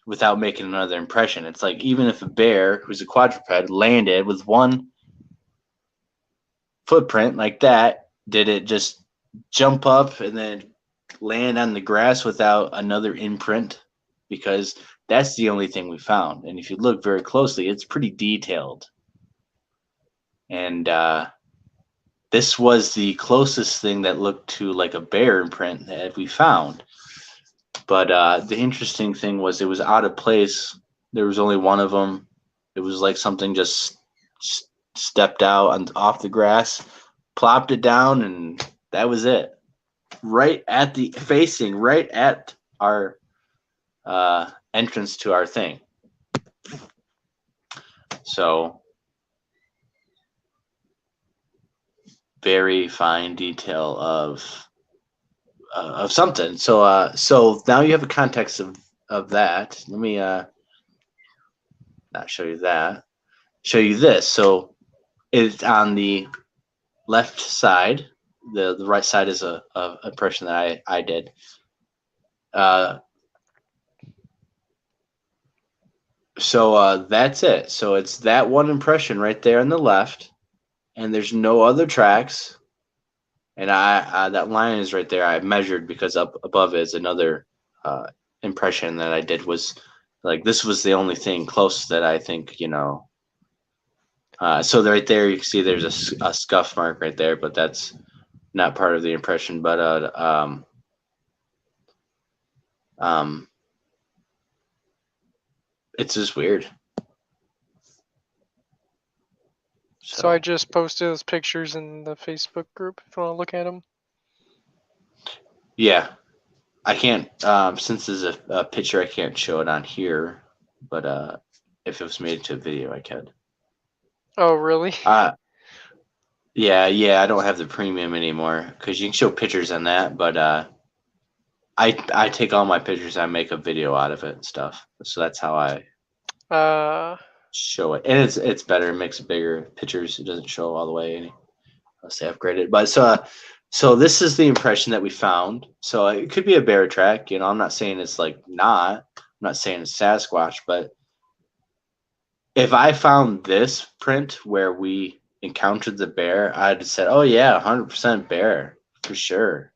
without making another impression. It's like even if a bear who's a quadruped landed with one footprint like that, did it just jump up and then land on the grass without another imprint? Because that's the only thing we found. And if you look very closely, it's pretty detailed. And this was the closest thing that looked to like a bear imprint that we found. But the interesting thing was it was out of place. There was only one of them. It was like something just stepped out off the grass, plopped it down, and that was it. Facing right at our entrance to our thing. So very fine detail of something. So so now you have a context of that. Let me not show you that. Show you this. So it's on the left side. The right side is a impression that I did. So that's it. So it's that one impression right there on the left, and there's no other tracks. And I that line is right there. I measured because up above is another impression that I did. Was like this was the only thing close that I think, you know. So right there you can see there's a scuff mark right there, but that's not part of the impression. But it's just weird. So I just posted those pictures in the Facebook group if you want to look at them. Yeah, I can't since there's a picture, I can't show it on here. But if it was made to a video, I could. Oh, really? Yeah, I don't have the premium anymore because you can show pictures on that, but I take all my pictures and I make a video out of it and stuff. So that's how I show it, and it's better. It makes it bigger pictures. It doesn't show all the way unless they upgrade it. But so this is the impression that we found. So it could be a bear track. You know, I'm not saying it's like not. I'm not saying it's Sasquatch, but if I found this print where we encountered the bear, I'd have said, "Oh yeah, 100% bear for sure."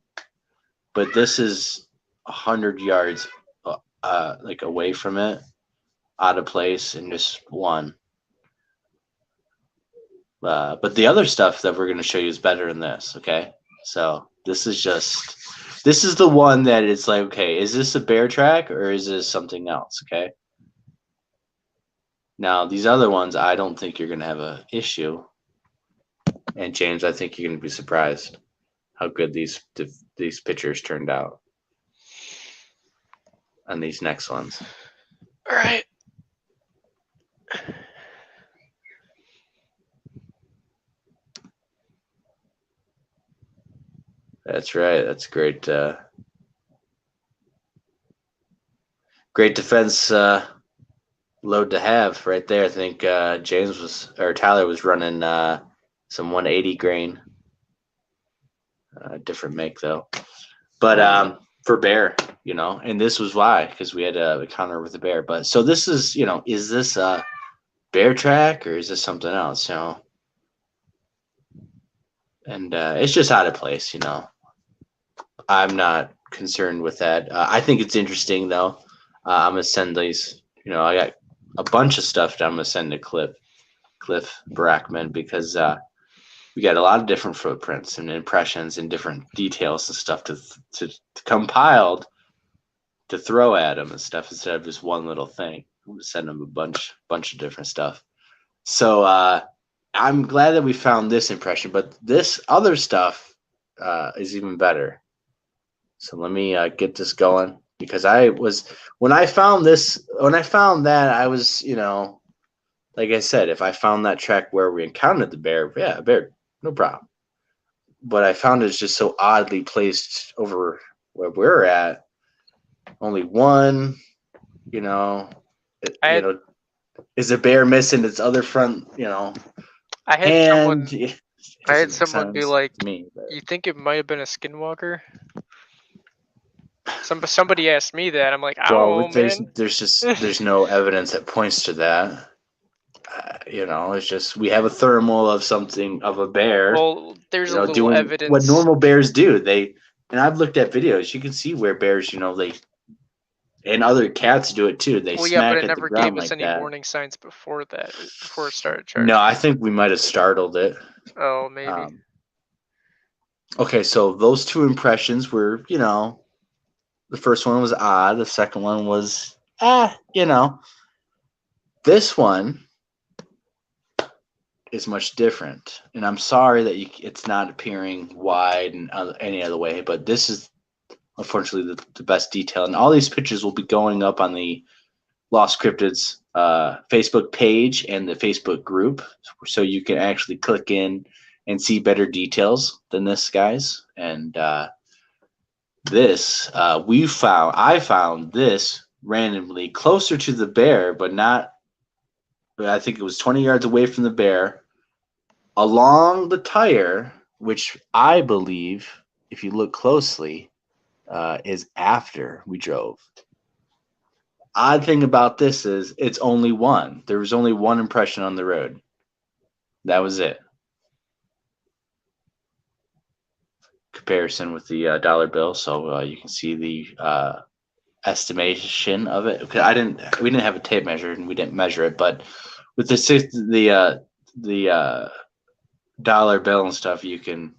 But this is 100 yards like away from it, out of place, and just one. But the other stuff that we're going to show you is better than this. Okay, so this is the one that it's like, okay, is this a bear track or is this something else? Okay. Now these other ones, I don't think you're going to have an issue. And James, I think you're going to be surprised how good these pictures turned out on these next ones. All right. That's right. That's great. Great defense load to have right there. I think Tyler was running some 180 grain. Different make though, but for bear, you know, and this was why, because we had a encounter with a bear. But so this is, you know, is this a bear track or is this something else? You know, and it's just out of place, you know. I'm not concerned with that. I think it's interesting though. I'm gonna send these. You know, I got a bunch of stuff that I'm gonna send to Cliff Brackman because we got a lot of different footprints and impressions and different details and stuff to compiled to throw at him and stuff instead of just one little thing. I'm gonna send him a bunch of different stuff. So I'm glad that we found this impression, but this other stuff is even better. So let me get this going, because when I found that, I was, you know, like I said, if I found that track where we encountered the bear, yeah, a bear, no problem. But I found it's just so oddly placed over where we're at. Only one, you know, is a bear missing its other front, you know, I had hand. someone be like, "You think it might have been a skinwalker?" Somebody asked me that. I'm like, "Oh, man." There's no evidence that points to that. You know, it's just we have a thermal of something of a bear. Well, there's a little doing evidence. What normal bears do, and I've looked at videos. You can see where bears, you know, and other cats do it too. They smack but it at never the ground gave us like any that. warning signs before it started charging. No, I think we might have startled it. Oh, maybe. Okay, so those two impressions were, you know, the first one was odd. The second one was, you know. This one is much different, and I'm sorry that it's not appearing wide and any other way, but this is unfortunately the best detail. And all these pictures will be going up on the Lost Cryptids Facebook page and the Facebook group, so you can actually click in and see better details than this, guys. And this I found this randomly closer to the bear, but not. I think it was 20 yards away from the bear, along the tire, which I believe, if you look closely, is after we drove. Odd thing about this is it's only one. There was only one impression on the road. That was it. Comparison with the dollar bill, so you can see the estimation of it. Okay, we didn't have a tape measure and we didn't measure it, but with the dollar bill and stuff, you can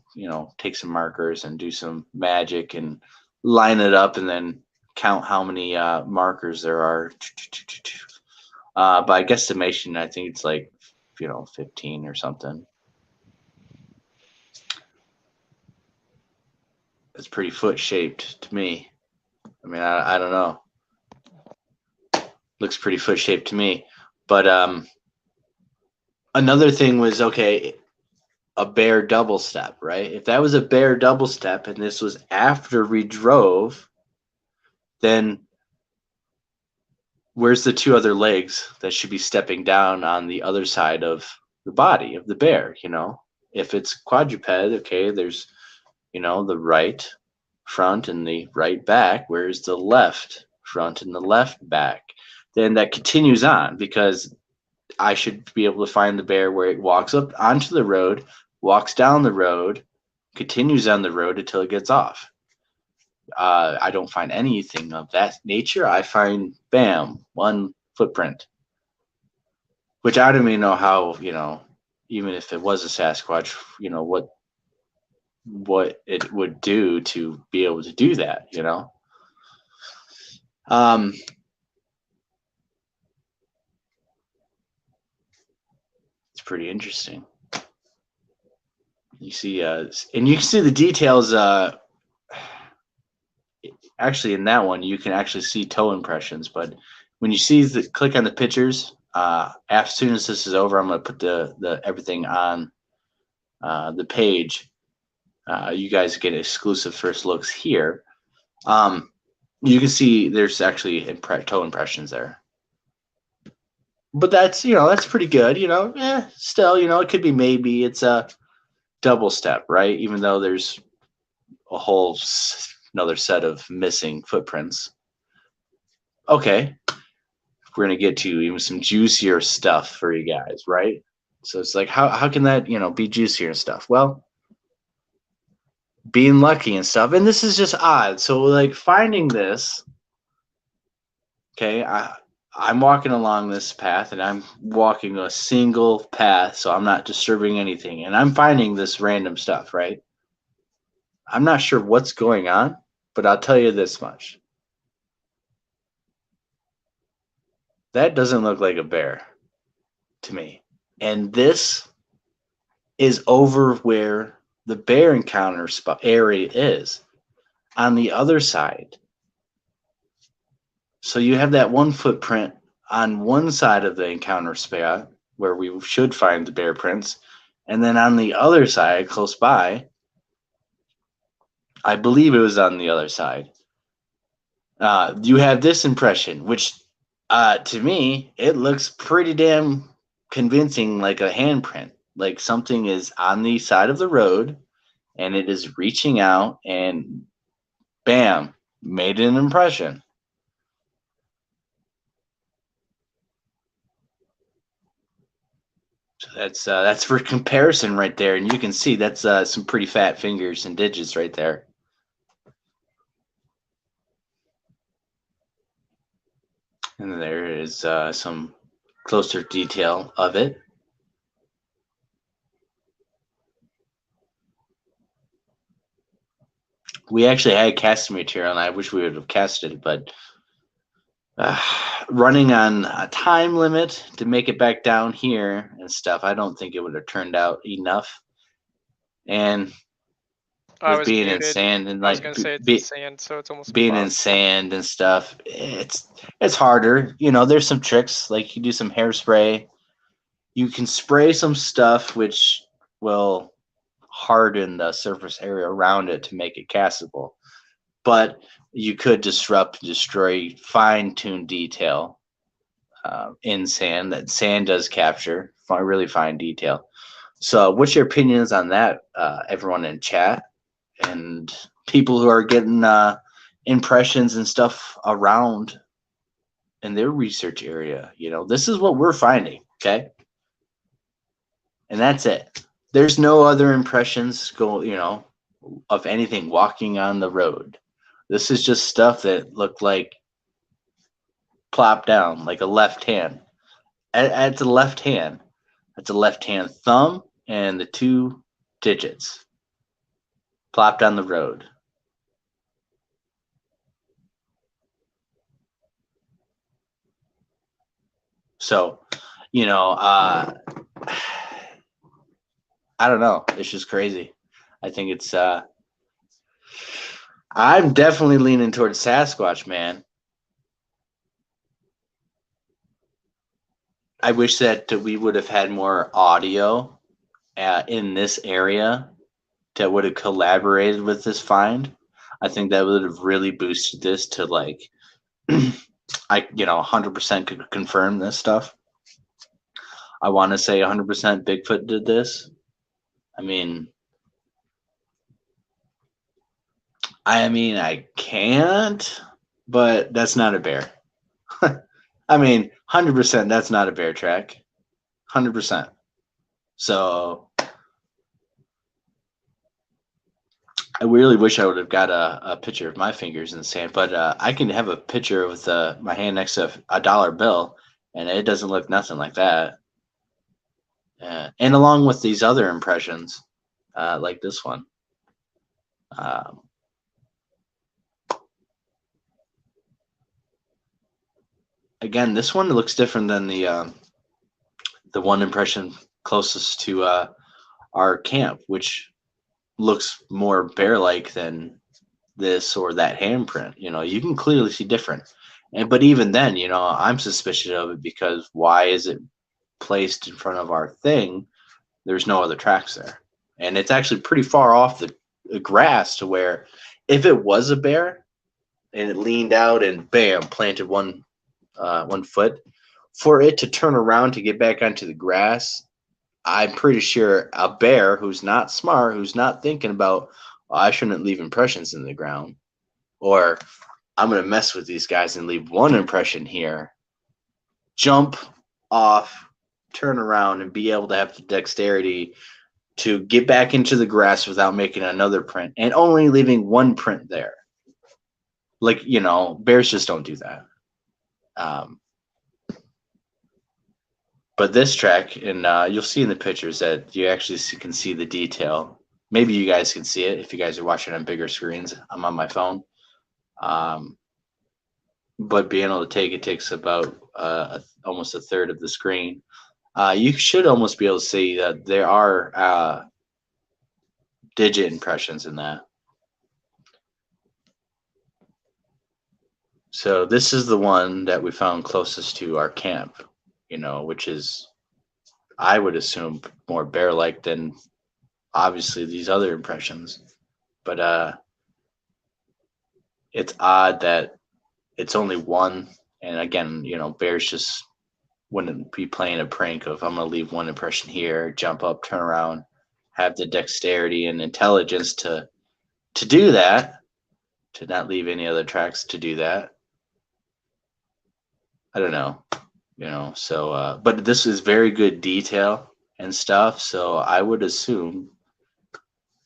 take some markers and do some magic and line it up and then count how many markers there are. By guesstimation, I think it's like 15 or something. It's pretty foot shaped to me. I mean, I don't know. Looks pretty foot shaped to me. But another thing was, okay, a bear double step, right? If that was a bear double step and this was after we drove, then where's the two other legs that should be stepping down on the other side of the body of the bear? If it's quadruped, okay, there's the right front and the right back. Where's the left front and the left back? Then that continues on, because I should be able to find the bear where it walks up onto the road, walks down the road, continues on the road until it gets off. I don't find anything of that nature. I find, bam, one footprint, which I don't even know how, even if it was a Sasquatch, what it would do to be able to do that, It's pretty interesting. You see, and you can see the details. Actually, in that one, you can actually see toe impressions. But when you click on the pictures, as soon as this is over, I'm going to put the everything on the page. You guys get exclusive first looks here. You can see there's actually toe impressions there. But that's that's pretty good. Still, it could be maybe it's a double step, right? Even though there's a whole another set of missing footprints. Okay, we're gonna get to even some juicier stuff for you guys, right? So it's like, how can that be juicier and stuff? Well, being lucky and stuff, and this is just odd. So like finding this, okay, I'm walking along this path, and I'm walking a single path, so I'm not disturbing anything, and I'm finding this random stuff, right? I'm not sure what's going on, but I'll tell you this much. That doesn't look like a bear to me. And this is over where the bear encounter spot area is, on the other side. So you have that one footprint on one side of the encounter spot where we should find the bear prints. And then on the other side, close by, I believe it was on the other side, you have this impression, which to me, it looks pretty damn convincing, like a handprint. Like something is on the side of the road and it is reaching out and bam, made an impression. So that's for comparison right there, and you can see that's some pretty fat fingers and digits right there. And there is some closer detail of it. We actually had casting material, and I wish we would have casted it, but running on a time limit to make it back down here and stuff, I don't think it would have turned out enough. And with being in sand and I was gonna say it's in sand, so it's almost being in sand and stuff. It's harder. You know, there's some tricks, like you do some hairspray. You can spray some stuff which will harden the surface area around it to make it castable. But you could disrupt, destroy, fine-tune detail in sand. That sand does capture really fine detail. So what's your opinions on that, everyone in chat and people who are getting impressions and stuff around in their research area? You know, this is what we're finding, okay? And that's it. There's no other impressions of anything walking on the road. This is just stuff that looked like plopped down, like a left hand. At the left hand. That's a left hand thumb and the 2 digits plopped on the road. So, you know, I don't know. It's just crazy. I think it's I'm definitely leaning towards Sasquatch, man. I wish that we would have had more audio in this area that would have collaborated with this find. I think that would have really boosted this to like, 100% could confirm this stuff. I want to say 100% Bigfoot did this. I mean, I can't, but that's not a bear. I mean, 100% that's not a bear track. 100%. So I really wish I would have got a picture of my fingers in the sand, but I can have a picture with my hand next to a dollar bill, and it doesn't look nothing like that. And along with these other impressions, like this one. Again, this one looks different than the one impression closest to our camp, which looks more bear-like than this or that handprint. You know, you can clearly see different. But even then, you know, I'm suspicious of it because why is it placed in front of our thing? There's no other tracks there, and it's actually pretty far off the grass to where if it was a bear and it leaned out and bam, planted one foot, for it to turn around to get back onto the grass, I'm pretty sure a bear who's not smart, who's not thinking about, I shouldn't leave impressions in the ground, or I'm going to mess with these guys and leave one impression here, jump off, turn around, and be able to have the dexterity to get back into the grass without making another print and only leaving one print there. Like, you know, bears just don't do that. But this track, and you'll see in the pictures that you actually can see the detail. Maybe you guys can see it if you guys are watching on bigger screens. I'm on my phone. But being able to take it takes about almost a third of the screen. You should almost be able to see that there are digit impressions in that. So this is the one that we found closest to our camp, you know, which is, I would assume, more bear-like than obviously these other impressions. But it's odd that it's only one. And again, you know, bears just wouldn't be playing a prank of, I'm going to leave one impression here, jump up, turn around, have the dexterity and intelligence to do that, to not leave any other tracks to do that. I don't know, you know, so, but this is very good detail and stuff. So I would assume,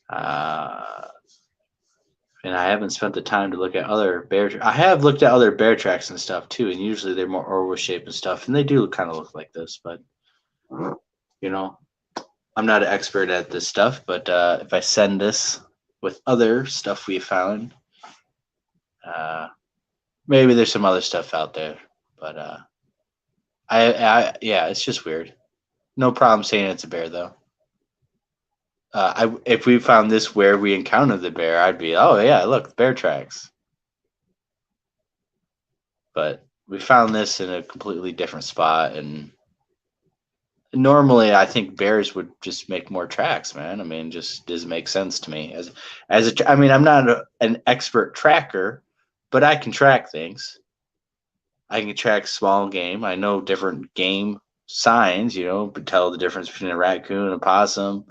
and I haven't spent the time to look at other bear. I have looked at other bear tracks and stuff too, and usually they're more oval shaped and stuff, and they do kind of look like this. But you know, I'm not an expert at this stuff. But if I send this with other stuff we found, maybe there's some other stuff out there. But yeah, it's just weird. No problem saying it's a bear though. if we found this where we encountered the bear, I'd be, oh yeah, look, bear tracks. But we found this in a completely different spot, and normally I think bears would just make more tracks, man. I mean, just doesn't make sense to me. I mean, I'm not an expert tracker, but I can track things. I can track small game. I know different game signs, but tell the difference between a raccoon, a possum,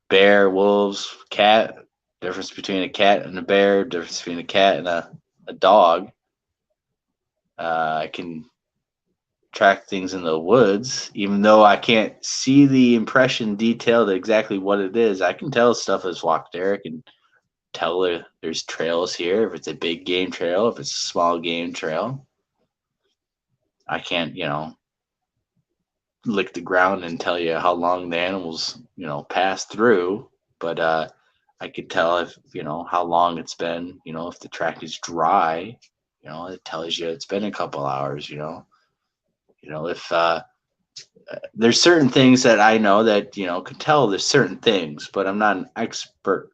bear, wolves, cat, difference between a cat and a bear, difference between a cat and a dog. I can track things in the woods, even though I can't see the impression detailed exactly what it is. I can tell stuff has walked there. I can tell there's trails here, if it's a big game trail, if it's a small game trail. I can't, lick the ground and tell you how long the animals, passed through, but I could tell if, how long it's been, if the track is dry, it tells you it's been a couple hours, if there's certain things that I know that, can tell there's certain things, but I'm not an expert.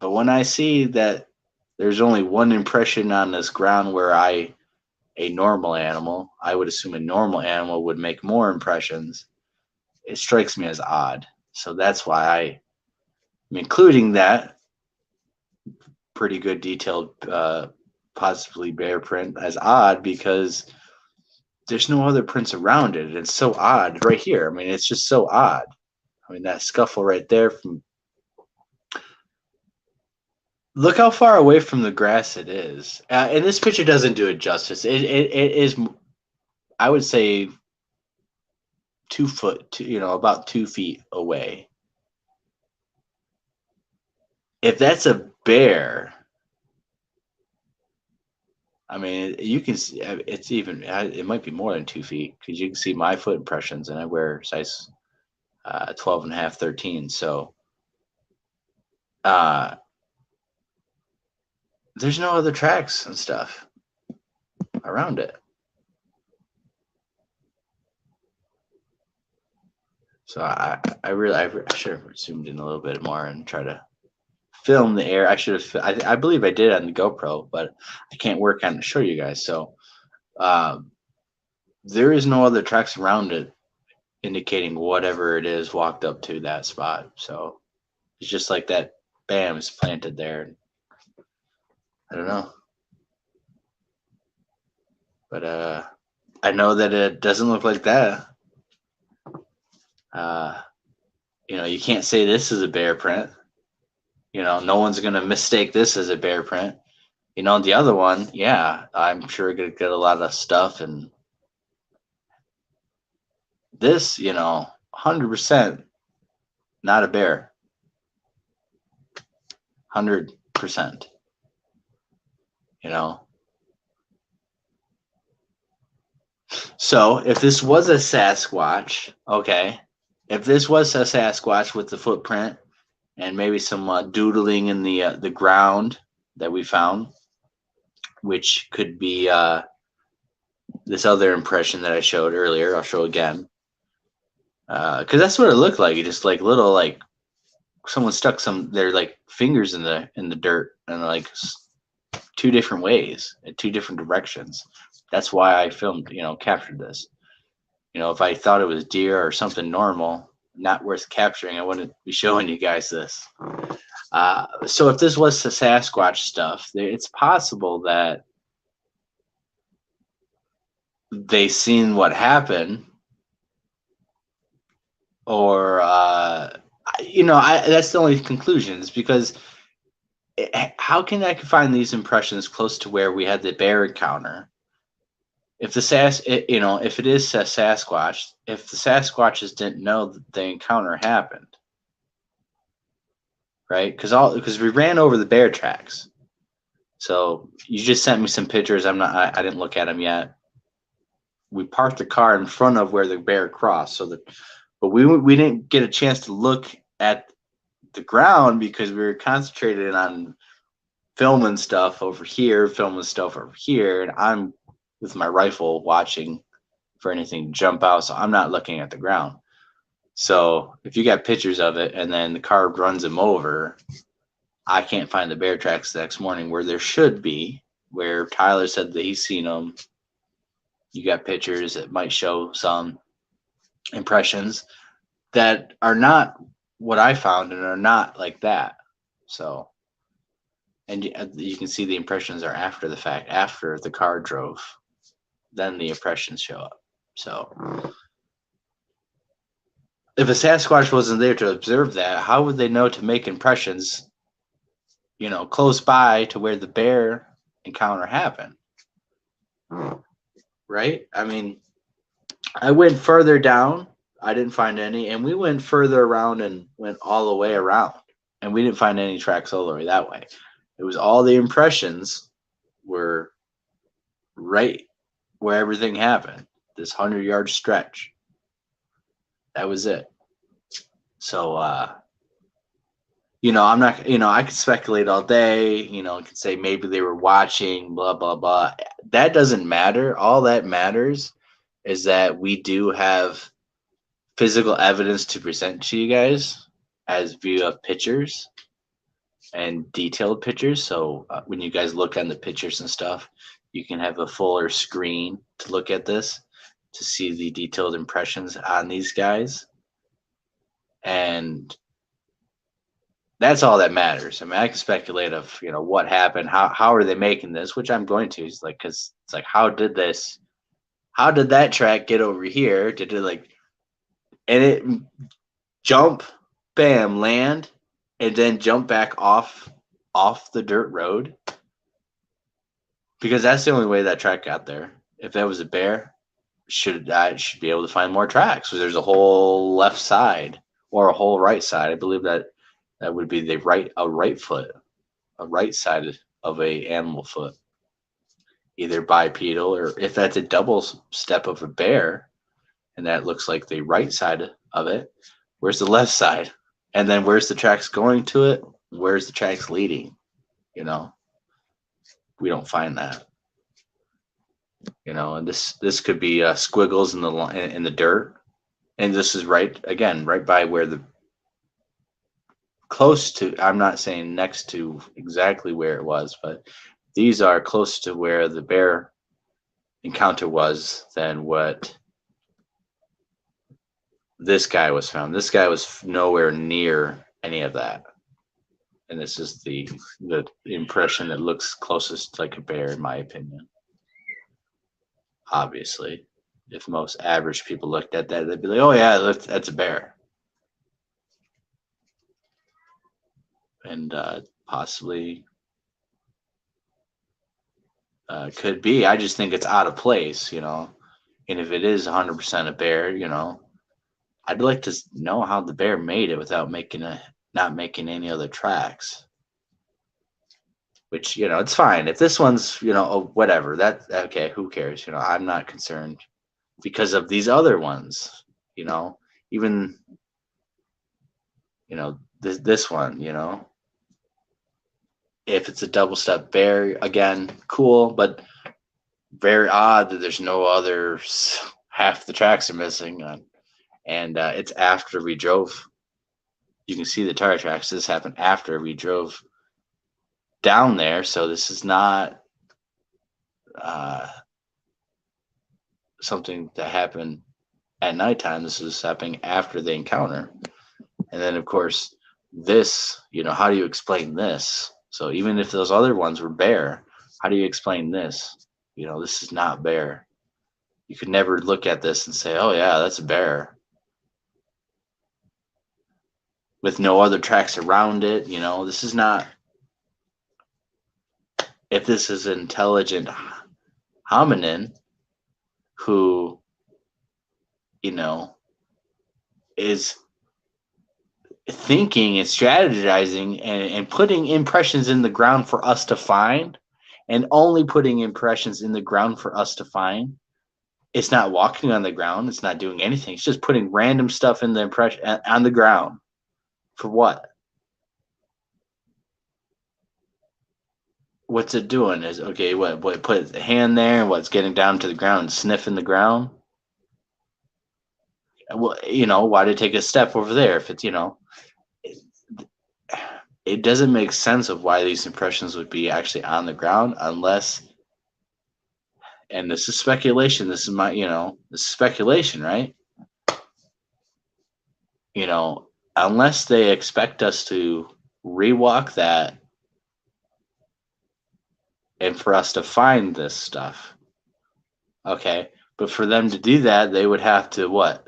But when I see that there's only one impression on this ground where a normal animal, I would assume a normal animal would make more impressions, it strikes me as odd. So that's why I'm including that pretty good detailed, possibly bear print as odd, because there's no other prints around it. It's so odd right here. I mean, it's just so odd. I mean, that scuffle right there look how far away from the grass it is. And this picture doesn't do it justice. It is, I would say, 2 foot, about 2 feet away. If that's a bear, I mean, you can see it's even, it might be more than 2 feet, because you can see my foot impressions, and I wear size 12 and a half, 13. So there's no other tracks and stuff around it. So I should have zoomed in a little bit more and try to film the air. I believe I did on the GoPro, but I can't work on it to show you guys. So there is no other tracks around it indicating whatever it is walked up to that spot. So it's just like that, bam, is planted there. I don't know. But I know that it doesn't look like that. You can't say this is a bear print. No one's going to mistake this as a bear print. The other one, yeah, I'm sure going to get a lot of stuff. And this, 100% not a bear. 100%. So if this was a Sasquatch, okay, if this was a Sasquatch with the footprint and maybe some doodling in the ground that we found, which could be this other impression that I showed earlier, I'll show again, because that's what it looked like. It just like little, like someone stuck their like fingers in the dirt, and like 2 different ways in 2 different directions. That's why I filmed, captured this. If I thought it was deer or something normal, not worth capturing, I wouldn't be showing you guys this. So if this was the Sasquatch stuff, it's possible that they seen what happened, or that's the only conclusion, is because how can I find these impressions close to where we had the bear encounter? If if it is a Sasquatch, if the Sasquatches didn't know that the encounter happened, right? Because we ran over the bear tracks. So you just sent me some pictures. I didn't look at them yet. We parked the car in front of where the bear crossed, but we didn't get a chance to look at the ground because we were concentrated on filming stuff over here, and I'm with my rifle watching for anything to jump out, so I'm not looking at the ground. So if you got pictures of it and then the car runs him over, I can't find the bear tracks the next morning where there should be, where Tyler said that he's seen them. You got pictures that might show some impressions that are not what I found and are not like that. So, and you can see the impressions are after the fact, after the car drove, then the impressions show up. So if a Sasquatch wasn't there to observe that, how would they know to make impressions, close by to where the bear encounter happened? Right? I mean, I went further down. I didn't find any. And we went further around and went all the way around. And we didn't find any tracks all the way that way. It was all the impressions were right where everything happened. This 100-yard stretch. That was it. So, I'm not, I could speculate all day, I could say maybe they were watching, blah, blah, blah. That doesn't matter. All that matters is that we do have physical evidence to present to you guys as view of pictures and detailed pictures. So when you guys look on the pictures and stuff, you can have a fuller screen to look at this, to see the detailed impressions on these guys. And that's all that matters. I mean, I can speculate of, what happened, how are they making this, which I'm going to. It's like, because it's like, how did that track get over here? Did it and it jump, bam, land, and then jump back off the dirt road? Because that's the only way that track got there. If that was a bear, I should be able to find more tracks. So there's a whole left side or a whole right side. I believe that would be a right foot, a right side of a animal foot, either bipedal, or if that's a double step of a bear, and that looks like the right side of it, where's the left side? And then where's the tracks going to it? Where's the tracks leading? We don't find that. And this could be squiggles in the dirt, and this is right by where the close to, I'm not saying next to exactly where it was, but these are close to where the bear encounter was than what this guy was found. This guy was nowhere near any of that. And this is the impression that looks closest like a bear, in my opinion. Obviously, if most average people looked at that, they'd be like, oh yeah, that's a bear. And possibly could be. I just think it's out of place, And if it is 100% a bear, I'd like to know how the bear made it without not making any other tracks. Which, it's fine. If this one's, whatever, okay, who cares? I'm not concerned because of these other ones, even, this one, if it's a double step bear, again, cool, but very odd that there's no others. Half the tracks are missing, and it's after we drove. You can see the tire tracks. This happened after we drove down there, so this is not something that happened at nighttime. This is happening after the encounter. And then, of course, this, how do you explain this? So even if those other ones were bear, how do you explain this? This is not bear. You could never look at this and say, oh yeah, that's a bear. With no other tracks around it, this is not. If this is an intelligent hominin who, is thinking and strategizing and putting impressions in the ground for us to find, and only putting impressions in the ground for us to find, it's not walking on the ground. It's not doing anything. It's just putting random stuff in the impression on the ground. For what? What's it doing? Is okay. What put the hand there and what's getting down to the ground, and sniffing the ground? Well, why did it take a step over there if it's, it doesn't make sense of why these impressions would be actually on the ground unless, and this is speculation, this is my, this is speculation, right? Unless they expect us to rewalk that and for us to find this stuff. Okay. But for them to do that, they would have to what?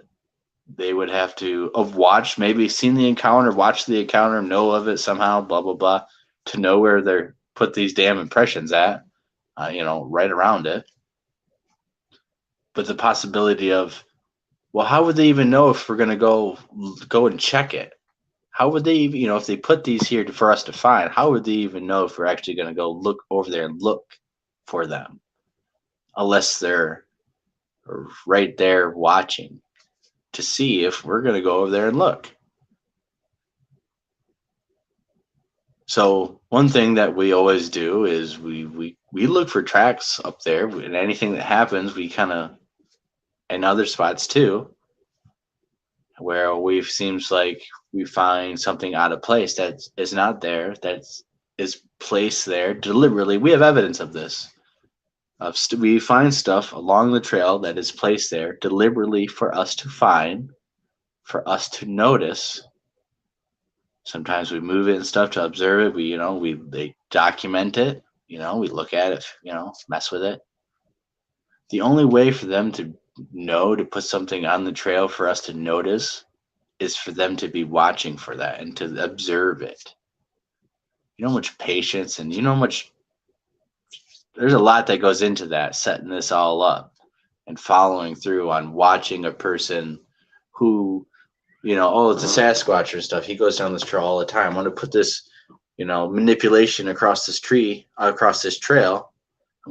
They would have to have watched, maybe seen the encounter, watched the encounter, know of it somehow, blah, blah, blah, to know where they're put these damn impressions at, right around it. But the possibility of, well, how would they even know if we're going to go and check it? How would they even, if they put these here for us to find, how would they even know if we're actually going to go look over there and look for them? Unless they're right there watching to see if we're going to go over there and look. So one thing that we always do is we look for tracks up there, and anything that happens, we kind of, and other spots too, where seems like we find something out of place that is not there, that is placed there deliberately. We have evidence of this. We find stuff along the trail that is placed there deliberately for us to find, for us to notice. Sometimes we move it and stuff to observe it. They document it. We look at it. Mess with it. The only way for them to know to put something on the trail for us to notice is for them to be watching for that and to observe it. You know how much patience and there's a lot that goes into that, setting this all up and following through on watching a person who, it's a Sasquatch or stuff. He goes down this trail all the time. I want to put this, manipulation across this trail. I'm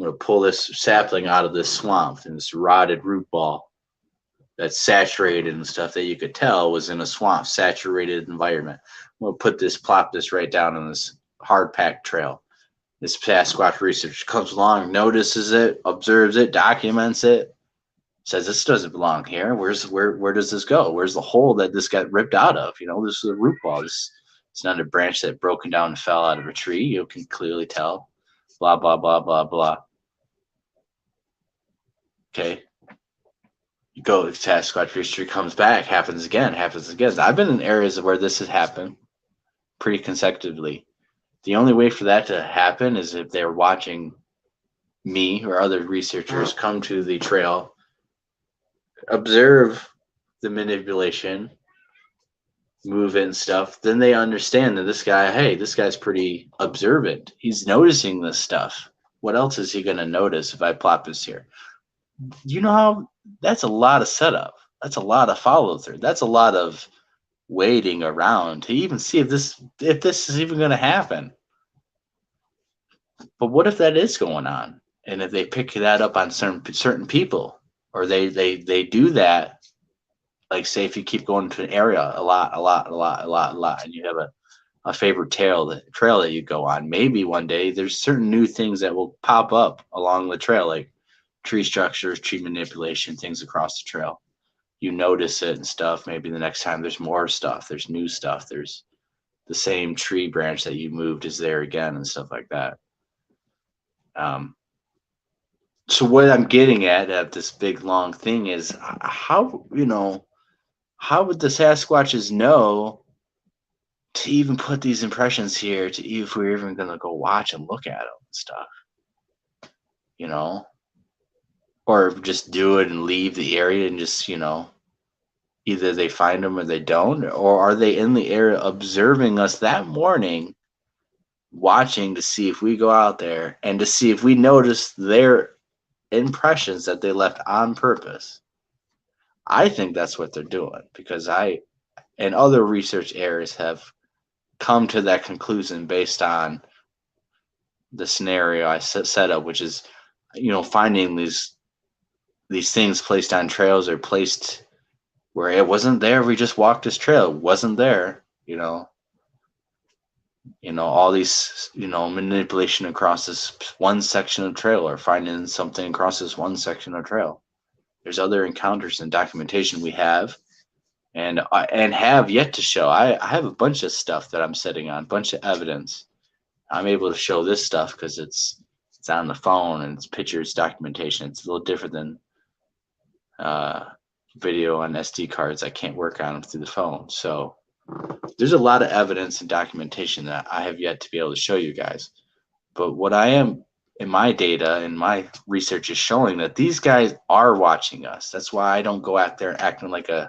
going to pull this sapling out of this swamp and this rotted root ball that's saturated and stuff that you could tell was in a swamp, saturated environment. I'm going to plop this right down on this hard packed trail. This Sasquatch researcher comes along, notices it, observes it, documents it, says this doesn't belong here. Where does this go? Where's the hole that this got ripped out of? This is a root ball. It's not a branch that broken down and fell out of a tree. You can clearly tell. Blah, blah, blah, blah, blah. Okay. You go, Sasquatch researcher comes back, happens again. I've been in areas where this has happened pretty consecutively. The only way for that to happen is if they're watching me or other researchers come to the trail, observe the manipulation, move it and stuff. Then they understand that this guy's pretty observant. He's noticing this stuff. What else is he going to notice if I plop this here? That's a lot of setup. That's a lot of follow through. That's a lot of waiting around to even see if this is even going to happen. But what if that is going on? And if they pick that up on certain people, or they do that, like say if you keep going to an area a lot, and you have a favorite trail that you go on, maybe one day there's certain new things that will pop up along the trail, like tree structures, tree manipulation, things across the trail. You notice it and stuff. Maybe the next time there's more stuff, there's new stuff, there's the same tree branch that you moved is there again and stuff like that. So what I'm getting at this big long thing is how would the Sasquatches know to even put these impressions here if we're even going to go watch and look at them and stuff, or just do it and leave the area and just, either they find them or they don't, or are they in the area observing us that morning, watching to see if we go out there and to see if we notice their impressions that they left on purpose. I think that's what they're doing, because I and other research areas have come to that conclusion based on the scenario I set up, which is, finding these things placed on trails or placed where it wasn't there. We just walked this trail. It wasn't there, all these, manipulation across this one section of trail, or finding something across this one section of trail. There's other encounters and documentation we have and have yet to show. I have a bunch of stuff that I'm sitting on, a bunch of evidence. I'm able to show this stuff because it's on the phone and it's pictures, documentation. It's a little different than video on SD cards. I can't work on them through the phone. So there's a lot of evidence and documentation that I have yet to be able to show you guys. But what I am in my data and my research is showing that these guys are watching us. That's why I don't go out there acting like an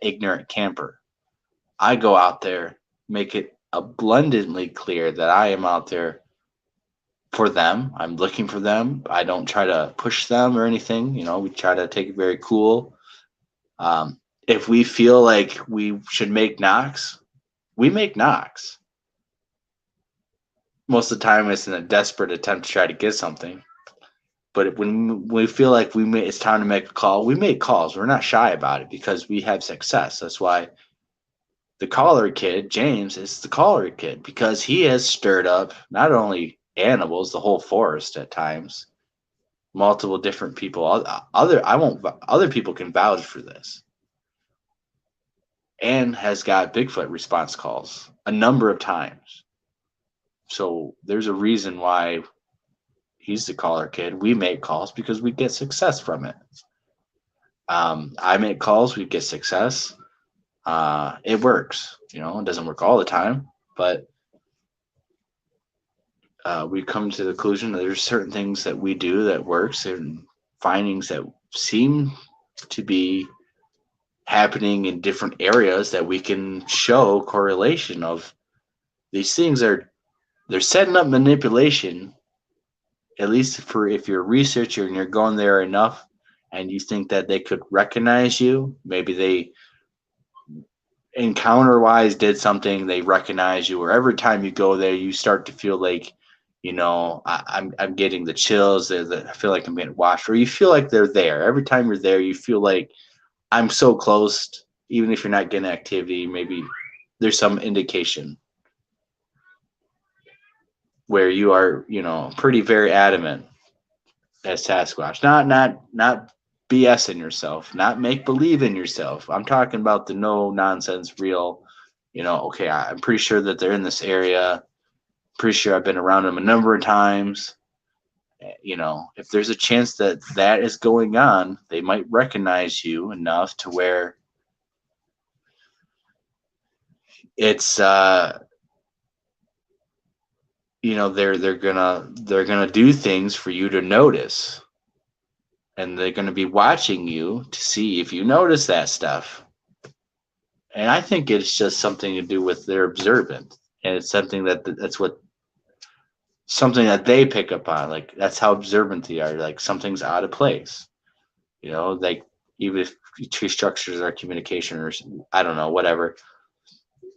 ignorant camper. I go out there, make it abundantly clear that I am out there for them. I'm looking for them. I don't try to push them or anything. We try to take it very cool. If we feel like we should make knocks, we make knocks. Most of the time, it's in a desperate attempt to try to get something. But when we feel like it's time to make a call, we make calls. We're not shy about it because we have success. That's why the caller kid, James, is the caller kid, because he has stirred up not only animals, the whole forest at times, multiple different people. Other people can vouch for this. And has got Bigfoot response calls a number of times. So there's a reason why he's the caller kid. We make calls because we get success from it. I make calls, we get success. It works. It doesn't work all the time, but we come to the conclusion that there's certain things that we do that works, and findings that seem to be happening in different areas that we can show correlation of. These things they're setting up manipulation, at least for if you're a researcher and you're going there enough and you think that they could recognize you. Maybe they encounter-wise did something, they recognize you, or every time you go there you start to feel like, I'm getting the chills, I feel like I'm getting watched, or you feel like they're there. Every time you're there, you feel like I'm so close, even if you're not getting activity, maybe there's some indication where you are, pretty very adamant as Sasquatch. Not BS in yourself, not make believe in yourself. I'm talking about the no nonsense real, okay, I'm pretty sure that they're in this area. Pretty sure I've been around them a number of times. If there's a chance that is going on, they might recognize you enough to where it's they're gonna do things for you to notice, and they're gonna be watching you to see if you notice that stuff. And I think it's just something to do with their observant, and it's something something that they pick up on. Like, that's how observant they are. Like, something's out of place. Like, even if tree structures are communication, or I don't know, whatever,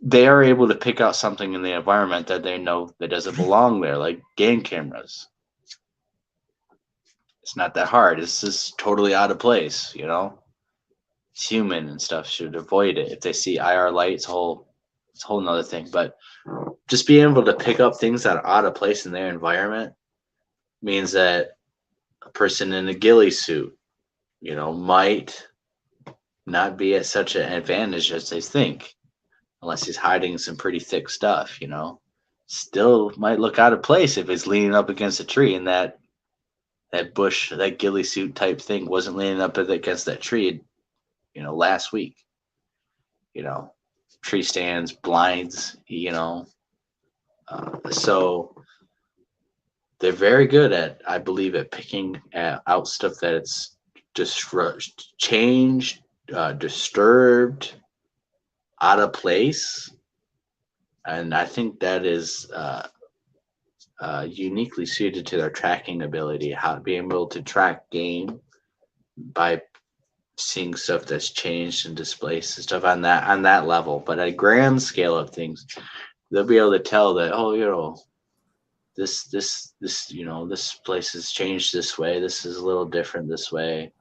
they are able to pick out something in the environment that they know that doesn't belong there, like game cameras. It's not that hard. It's just totally out of place, It's human and stuff should avoid it. If they see IR light, it's a whole nother thing. But just being able to pick up things that are out of place in their environment means that a person in a ghillie suit, might not be at such an advantage as they think, unless he's hiding some pretty thick stuff, Still might look out of place if he's leaning up against a tree, and that bush, that ghillie suit type thing wasn't leaning up against that tree, last week. Tree stands, blinds, so they're very good at, I believe, at picking out stuff that it's just changed, disturbed, out of place. And I think that is uniquely suited to their tracking ability, how to be able to track game by seeing stuff that's changed and displaced and stuff on that level. But at a grand scale of things, they'll be able to tell that, this place has changed this way, this is a little different this way,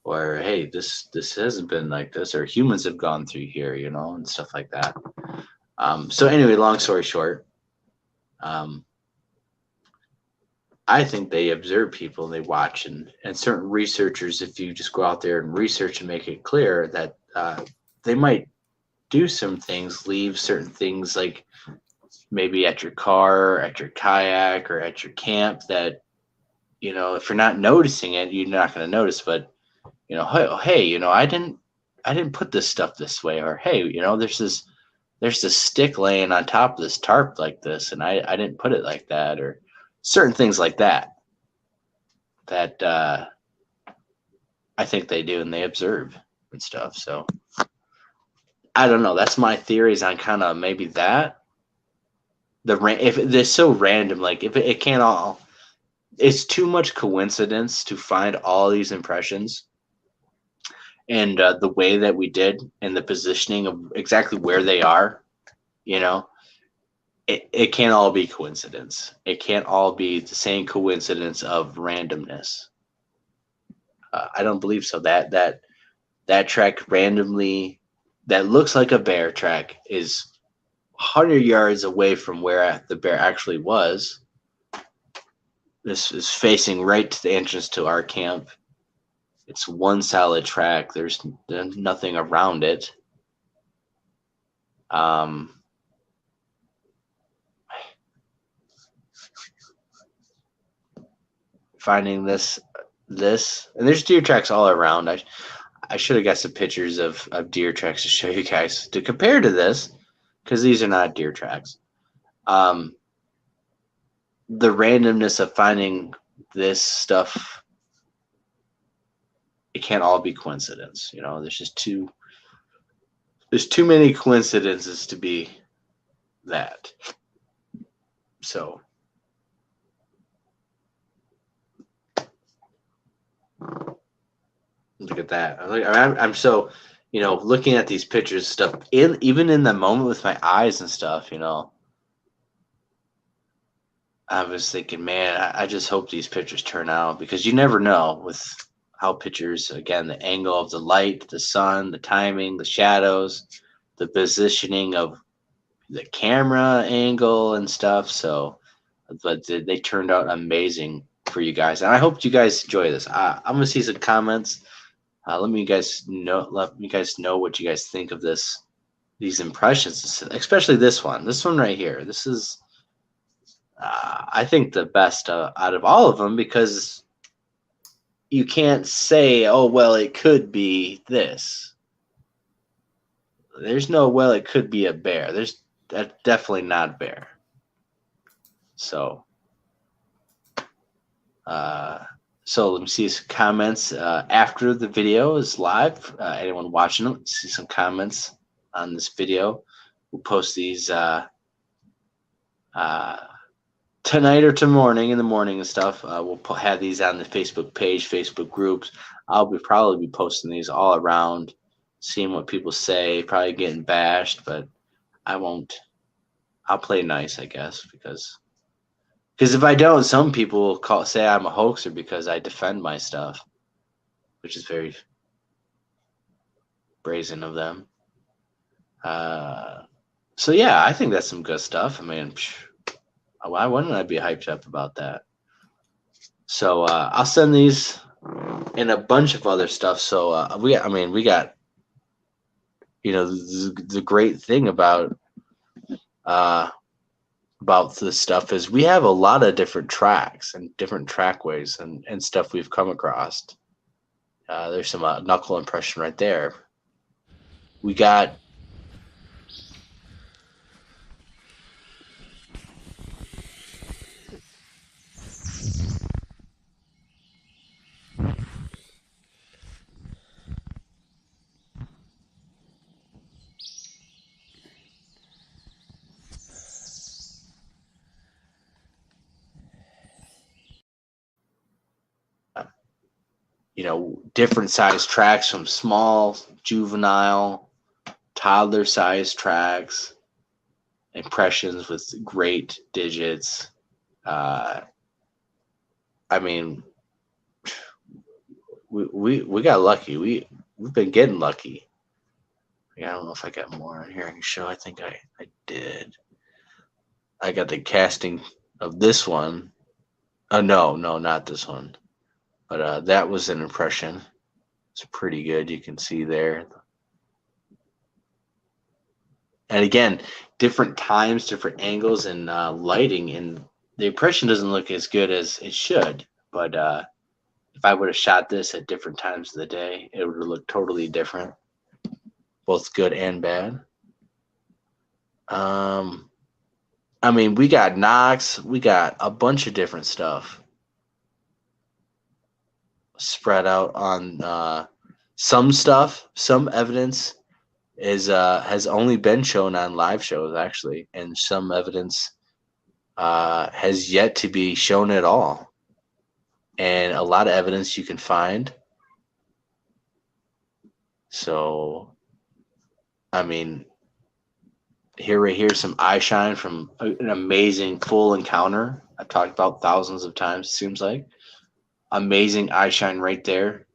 or hey, this hasn't been like this, or humans have gone through here, and stuff like that. So anyway, long story short, I think they observe people, they watch, and certain researchers, if you just go out there and research and make it clear that they might do some things, leave certain things like maybe at your car, at your kayak, or at your camp that, you know, if you're not noticing it, you're not going to notice. But, you know, hey, you know, I didn't put this stuff this way, or hey, you know, there's this stick laying on top of this tarp like this, and I didn't put it like that, or certain things like that I think they do, and they observe and stuff. So I don't know. That's my theories on kind of maybe that. If they're so random, like if it can't all, it's too much coincidence to find all these impressions, and the way that we did, and the positioning of exactly where they are, you know, it can't all be coincidence. It can't all be the same coincidence of randomness. I don't believe so. That track randomly, that looks like a bear track, is 100 yards away from where the bear actually was. This is facing right to the entrance to our camp. It's one solid track. There's nothing around it. Finding this, and there's deer tracks all around. I should have got some pictures of deer tracks to show you guys to compare to this, because these are not deer tracks. The randomness of finding this stuff, it can't all be coincidence. You know, there's too many coincidences to be that. So look at that. I'm so, you know, looking at these pictures stuff, even in the moment with my eyes and stuff, you know, I was thinking, man, I just hope these pictures turn out, because you never know with how pictures, again, the angle of the light, the sun, the timing, the shadows, the positioning of the camera angle and stuff. So, but they turned out amazing for you guys, and I hope you guys enjoy this. I'm gonna see some comments. Let me guys know what you guys think of these impressions, especially this one right here. This is, I think, the best out of all of them, because you can't say, oh, well, it could be this. There's no, well, it could be a bear. That's definitely not a bear. So, so let me see some comments after the video is live. Anyone watching them, see some comments on this video. We'll post these tonight or in the morning and stuff. We'll have these on the Facebook page, Facebook groups. I'll probably be posting these all around, seeing what people say, probably getting bashed, but I won't. I'll play nice, I guess, because if I don't, some people will say I'm a hoaxer because I defend my stuff, which is very brazen of them. So yeah, I think that's some good stuff. I mean, why wouldn't I be hyped up about that? So I'll send these and a bunch of other stuff. So we got, you know, the great thing about this stuff is we have a lot of different tracks and different trackways and stuff we've come across. There's some knuckle impression right there. We got you know, different size tracks, from small, juvenile, toddler size tracks, impressions with great digits. I mean, we got lucky. We've been getting lucky. I don't know if I got more in here I can show. I think I did. I got the casting of this one. No, not this one. But that was an impression. It's pretty good. You can see there And again, different times, different angles, and lighting, and the impression doesn't look as good as it should. But if I would have shot this at different times of the day, it would have looked totally different, both good and bad. I mean, we got Knox, we got a bunch of different stuff spread out on some stuff. Some evidence has only been shown on live shows, actually, and some evidence has yet to be shown at all. And a lot of evidence you can find. So, I mean, here's some eye shine from an amazing full encounter I've talked about thousands of times, it seems like. Amazing eye shine right there.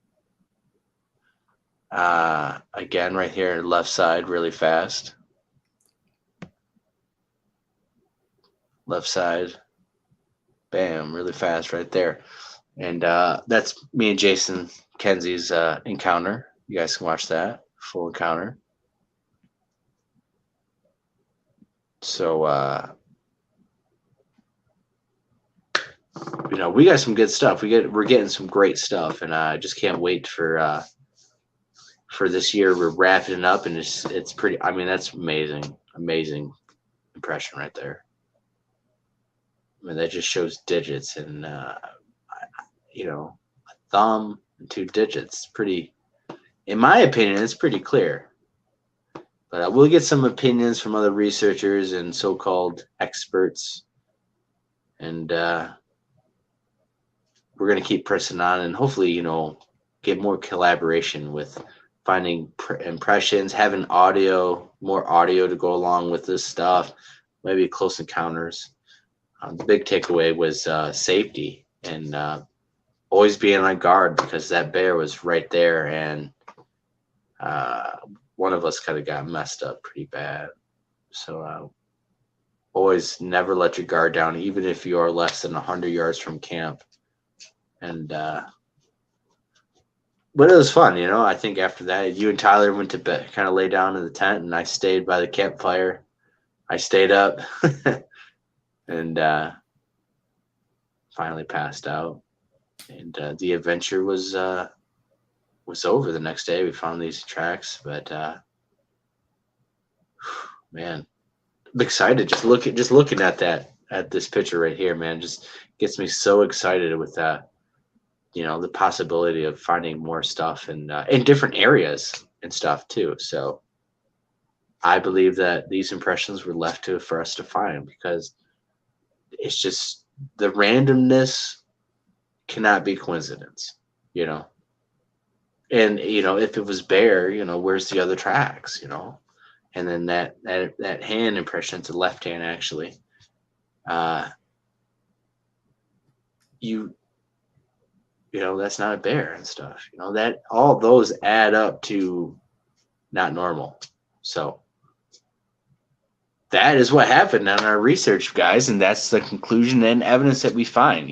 Again, right here, left side, really fast. Left side, bam, really fast right there. And that's me and Jason Kenzie's encounter. You guys can watch that full encounter. So, we got some good stuff. We're getting some great stuff, and I just can't wait for this year. We're wrapping it up, and it's pretty. I mean, that's amazing impression right there. I mean, that just shows digits, and a thumb and 2 digits. Pretty, in my opinion, it's pretty clear. But we'll get some opinions from other researchers and so-called experts, and we're going to keep pressing on, and hopefully, get more collaboration with finding impressions, having more audio to go along with this stuff, maybe close encounters. The big takeaway was safety, and always being on guard, because that bear was right there, and one of us kind of got messed up pretty bad. So always never let your guard down, even if you are less than 100 yards from camp. And but it was fun, I think after that, you and Tyler went to bed, kind of lay down in the tent, and I stayed by the campfire. I stayed up and finally passed out. And the adventure was over the next day. We found these tracks, but man, I'm excited just looking at this picture right here, man, just gets me so excited with that. The possibility of finding more stuff and in different areas and stuff too. So I believe that these impressions were left for us to find, because it's just the randomness cannot be coincidence, and if it was bear, where's the other tracks, and then that hand impression to the left hand, actually, that's not a bear and stuff, that all those add up to not normal. So that is what happened on our research, guys, and that's the conclusion and evidence that we find.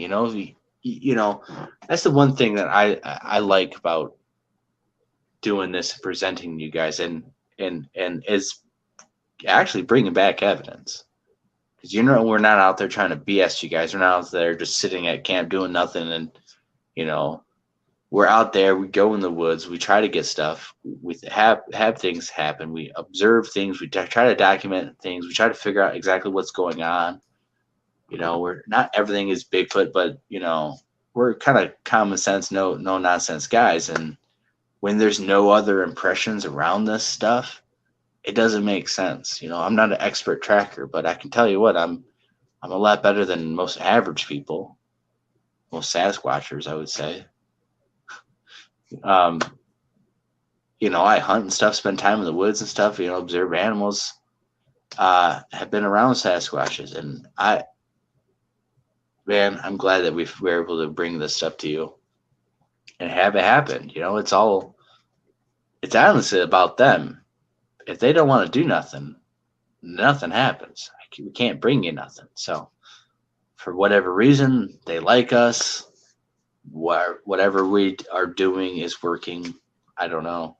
That's the one thing that I like about doing this and presenting to you guys, and is actually bringing back evidence, because we're not out there trying to BS you guys. We're not out there just sitting at camp doing nothing, and we're out there. We go in the woods. We try to get stuff. We have things happen. We observe things. We try to document things. We try to figure out exactly what's going on. We're not everything is Bigfoot, but we're kind of common sense, no nonsense guys. And when there's no other impressions around this stuff, it doesn't make sense. I'm not an expert tracker, but I can tell you what, I'm a lot better than most average people, most Sasquatchers, I would say. I hunt and stuff, spend time in the woods and stuff, observe animals, have been around Sasquatches, and I'm glad that we were able to bring this stuff to you and have it happen. It's honestly about them. If they don't want to do nothing, nothing happens. We can't bring you nothing. So for whatever reason, they like us. Whatever we are doing is working. I don't know.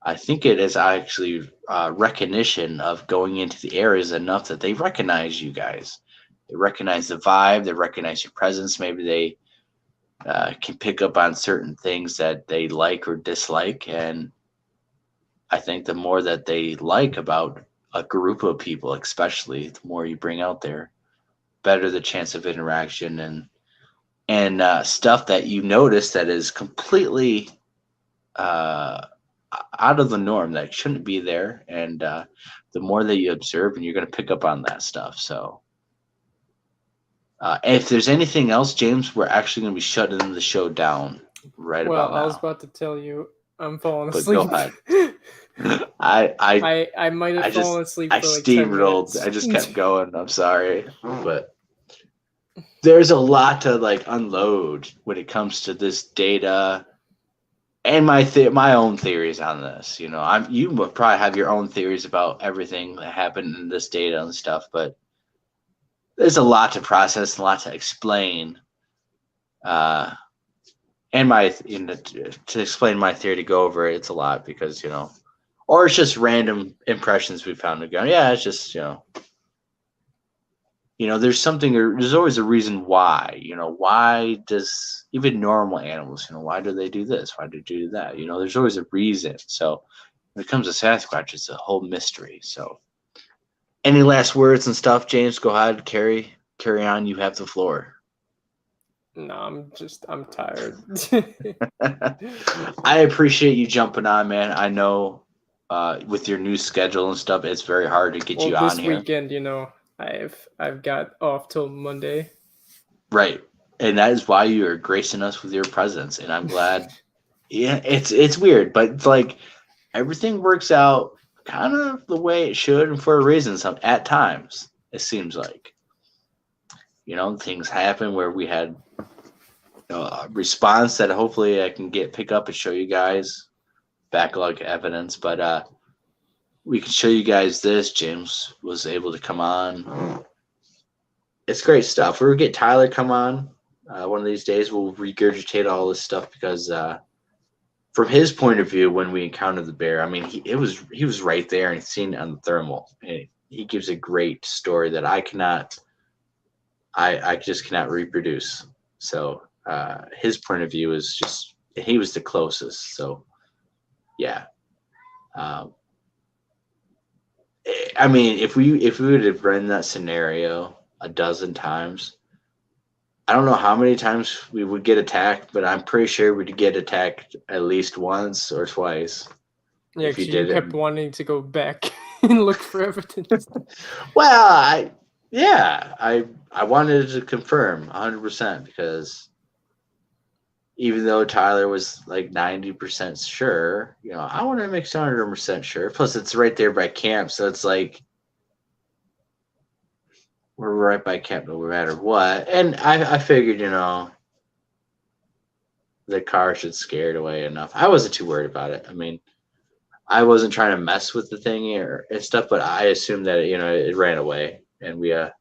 I think it is actually recognition of going into the areas enough that they recognize you guys. They recognize the vibe. They recognize your presence. Maybe they can pick up on certain things that they like or dislike. And I think the more that they like about a group of people, especially, the more you bring out there, better the chance of interaction and stuff that you notice that is completely out of the norm that shouldn't be there. And the more that you observe, and you're going to pick up on that stuff. So if there's anything else, James, we're actually going to be shutting the show down right about now. Well, I was about to tell you, I'm falling asleep. Go ahead. I might have fallen asleep. I for like steamrolled. 10 minutes. I just kept going. I'm sorry, but there's a lot to like unload when it comes to this data and my own theories on this. You know, you would probably have your own theories about everything that happened in this data and stuff, but there's a lot to process, a lot to explain. And to explain my theory, to go over it, it's a lot because, or it's just random impressions we found again. Yeah, it's just, there's always a reason why, why does even normal animals, why do they do this? Why do they do that? There's always a reason. So when it comes to Sasquatch, it's a whole mystery. So any last words and stuff, James? Go ahead, carry on. You have the floor. No, I'm tired. I appreciate you jumping on, man. I know with your new schedule and stuff, it's very hard to get you on here. This weekend, I've got off till Monday. Right. And that is why you are gracing us with your presence. And I'm glad. Yeah, it's weird, but it's like everything works out kind of the way it should and for a reason. At times, it seems like. Things happen where we had a response that hopefully I can pick up and show you guys backlog evidence. But we can show you guys this. James was able to come on. It's great stuff. We'll get Tyler come on one of these days. We'll regurgitate all this stuff because from his point of view, when we encountered the bear, I mean, he was right there and seen it on the thermal. And he gives a great story that I just cannot reproduce. So his point of view is just, he was the closest. So yeah. I mean, if we would have run that scenario a dozen times, I don't know how many times we would get attacked, but I'm pretty sure we'd get attacked at least once or twice. Yeah, because you kept wanting to go back and look for evidence. Well, I wanted to confirm 100% because even though Tyler was like 90% sure, I want to make 100% sure. Plus, it's right there by camp, so it's like we're right by camp no matter what. And I figured, the car should scare it away enough. I wasn't too worried about it. I mean, I wasn't trying to mess with the thing and stuff, but I assumed that it ran away, and we of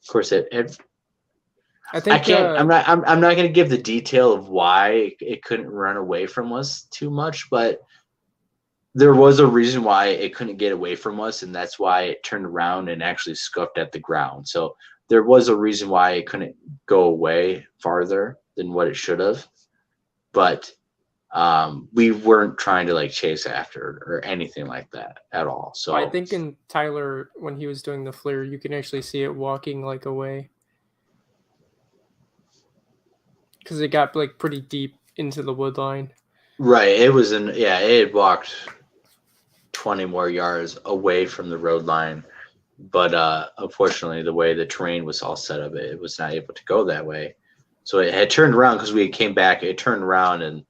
course it I think I can't. I'm not going to give the detail of why it couldn't run away from us too much, but there was a reason why it couldn't get away from us, and that's why it turned around and actually scuffed at the ground. So there was a reason why it couldn't go away farther than what it should have, but we weren't trying to like chase after it or anything like that at all. So I think in Tyler, when he was doing the flare, you can actually see it walking like away. Because it got like pretty deep into the wood line. Right. It was it had walked 20 more yards away from the road line. But unfortunately, the way the terrain was all set up, it was not able to go that way. So it had turned around because we came back. It turned around and,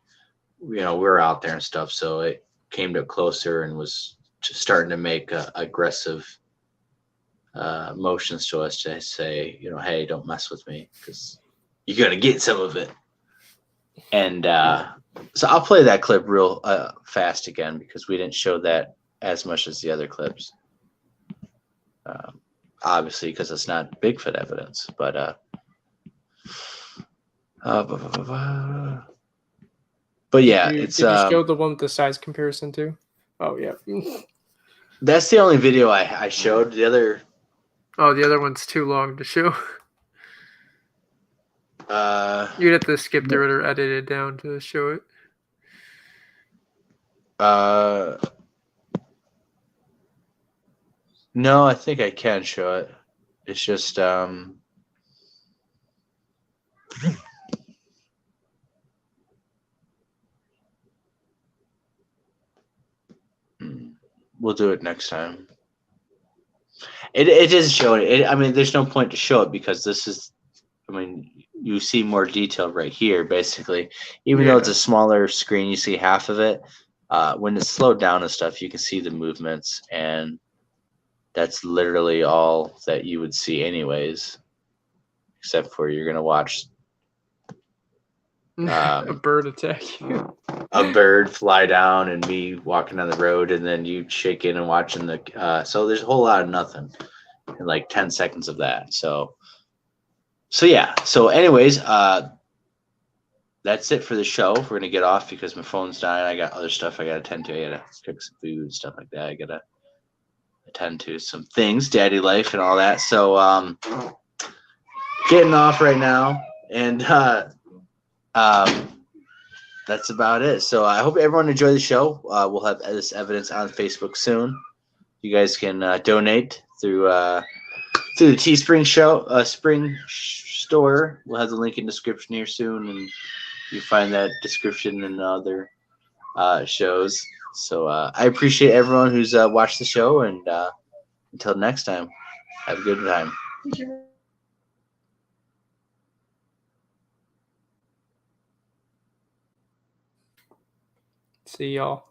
we were out there and stuff. So it came up closer and was just starting to make aggressive motions to us to say, hey, don't mess with me because you're going to get some of it. And so I'll play that clip real fast again because we didn't show that as much as the other clips. Obviously, because it's not Bigfoot evidence. But yeah, did you show the one with the size comparison too? Oh yeah. That's the only video I showed. The other. Oh, the other one's too long to show. You'd have to skip through it or edit it down to show it. No, I think I can show it. It's just we'll do it next time. It is showing it. I mean, there's no point to show it because this is. I mean, you see more detail right here, basically. Even though it's a smaller screen, you see half of it. When it's slowed down and stuff, you can see the movements, and that's literally all that you would see anyways, except for you're going to watch a bird attack you. A bird fly down and me walking down the road, and then you shaking and watching the so there's a whole lot of nothing in like 10 seconds of that. So yeah. So anyways, that's it for the show. We're going to get off because my phone's dying. I got other stuff I got to attend to. I got to cook some food, stuff like that. I got to attend to some things, daddy life and all that. So getting off right now, and that's about it. So I hope everyone enjoyed the show. We'll have this evidence on Facebook soon. You guys can donate through the Teespring spring store. We'll have the link in the description here soon, and you find that description in other shows. So I appreciate everyone who's watched the show, and until next time, have a good time. See y'all.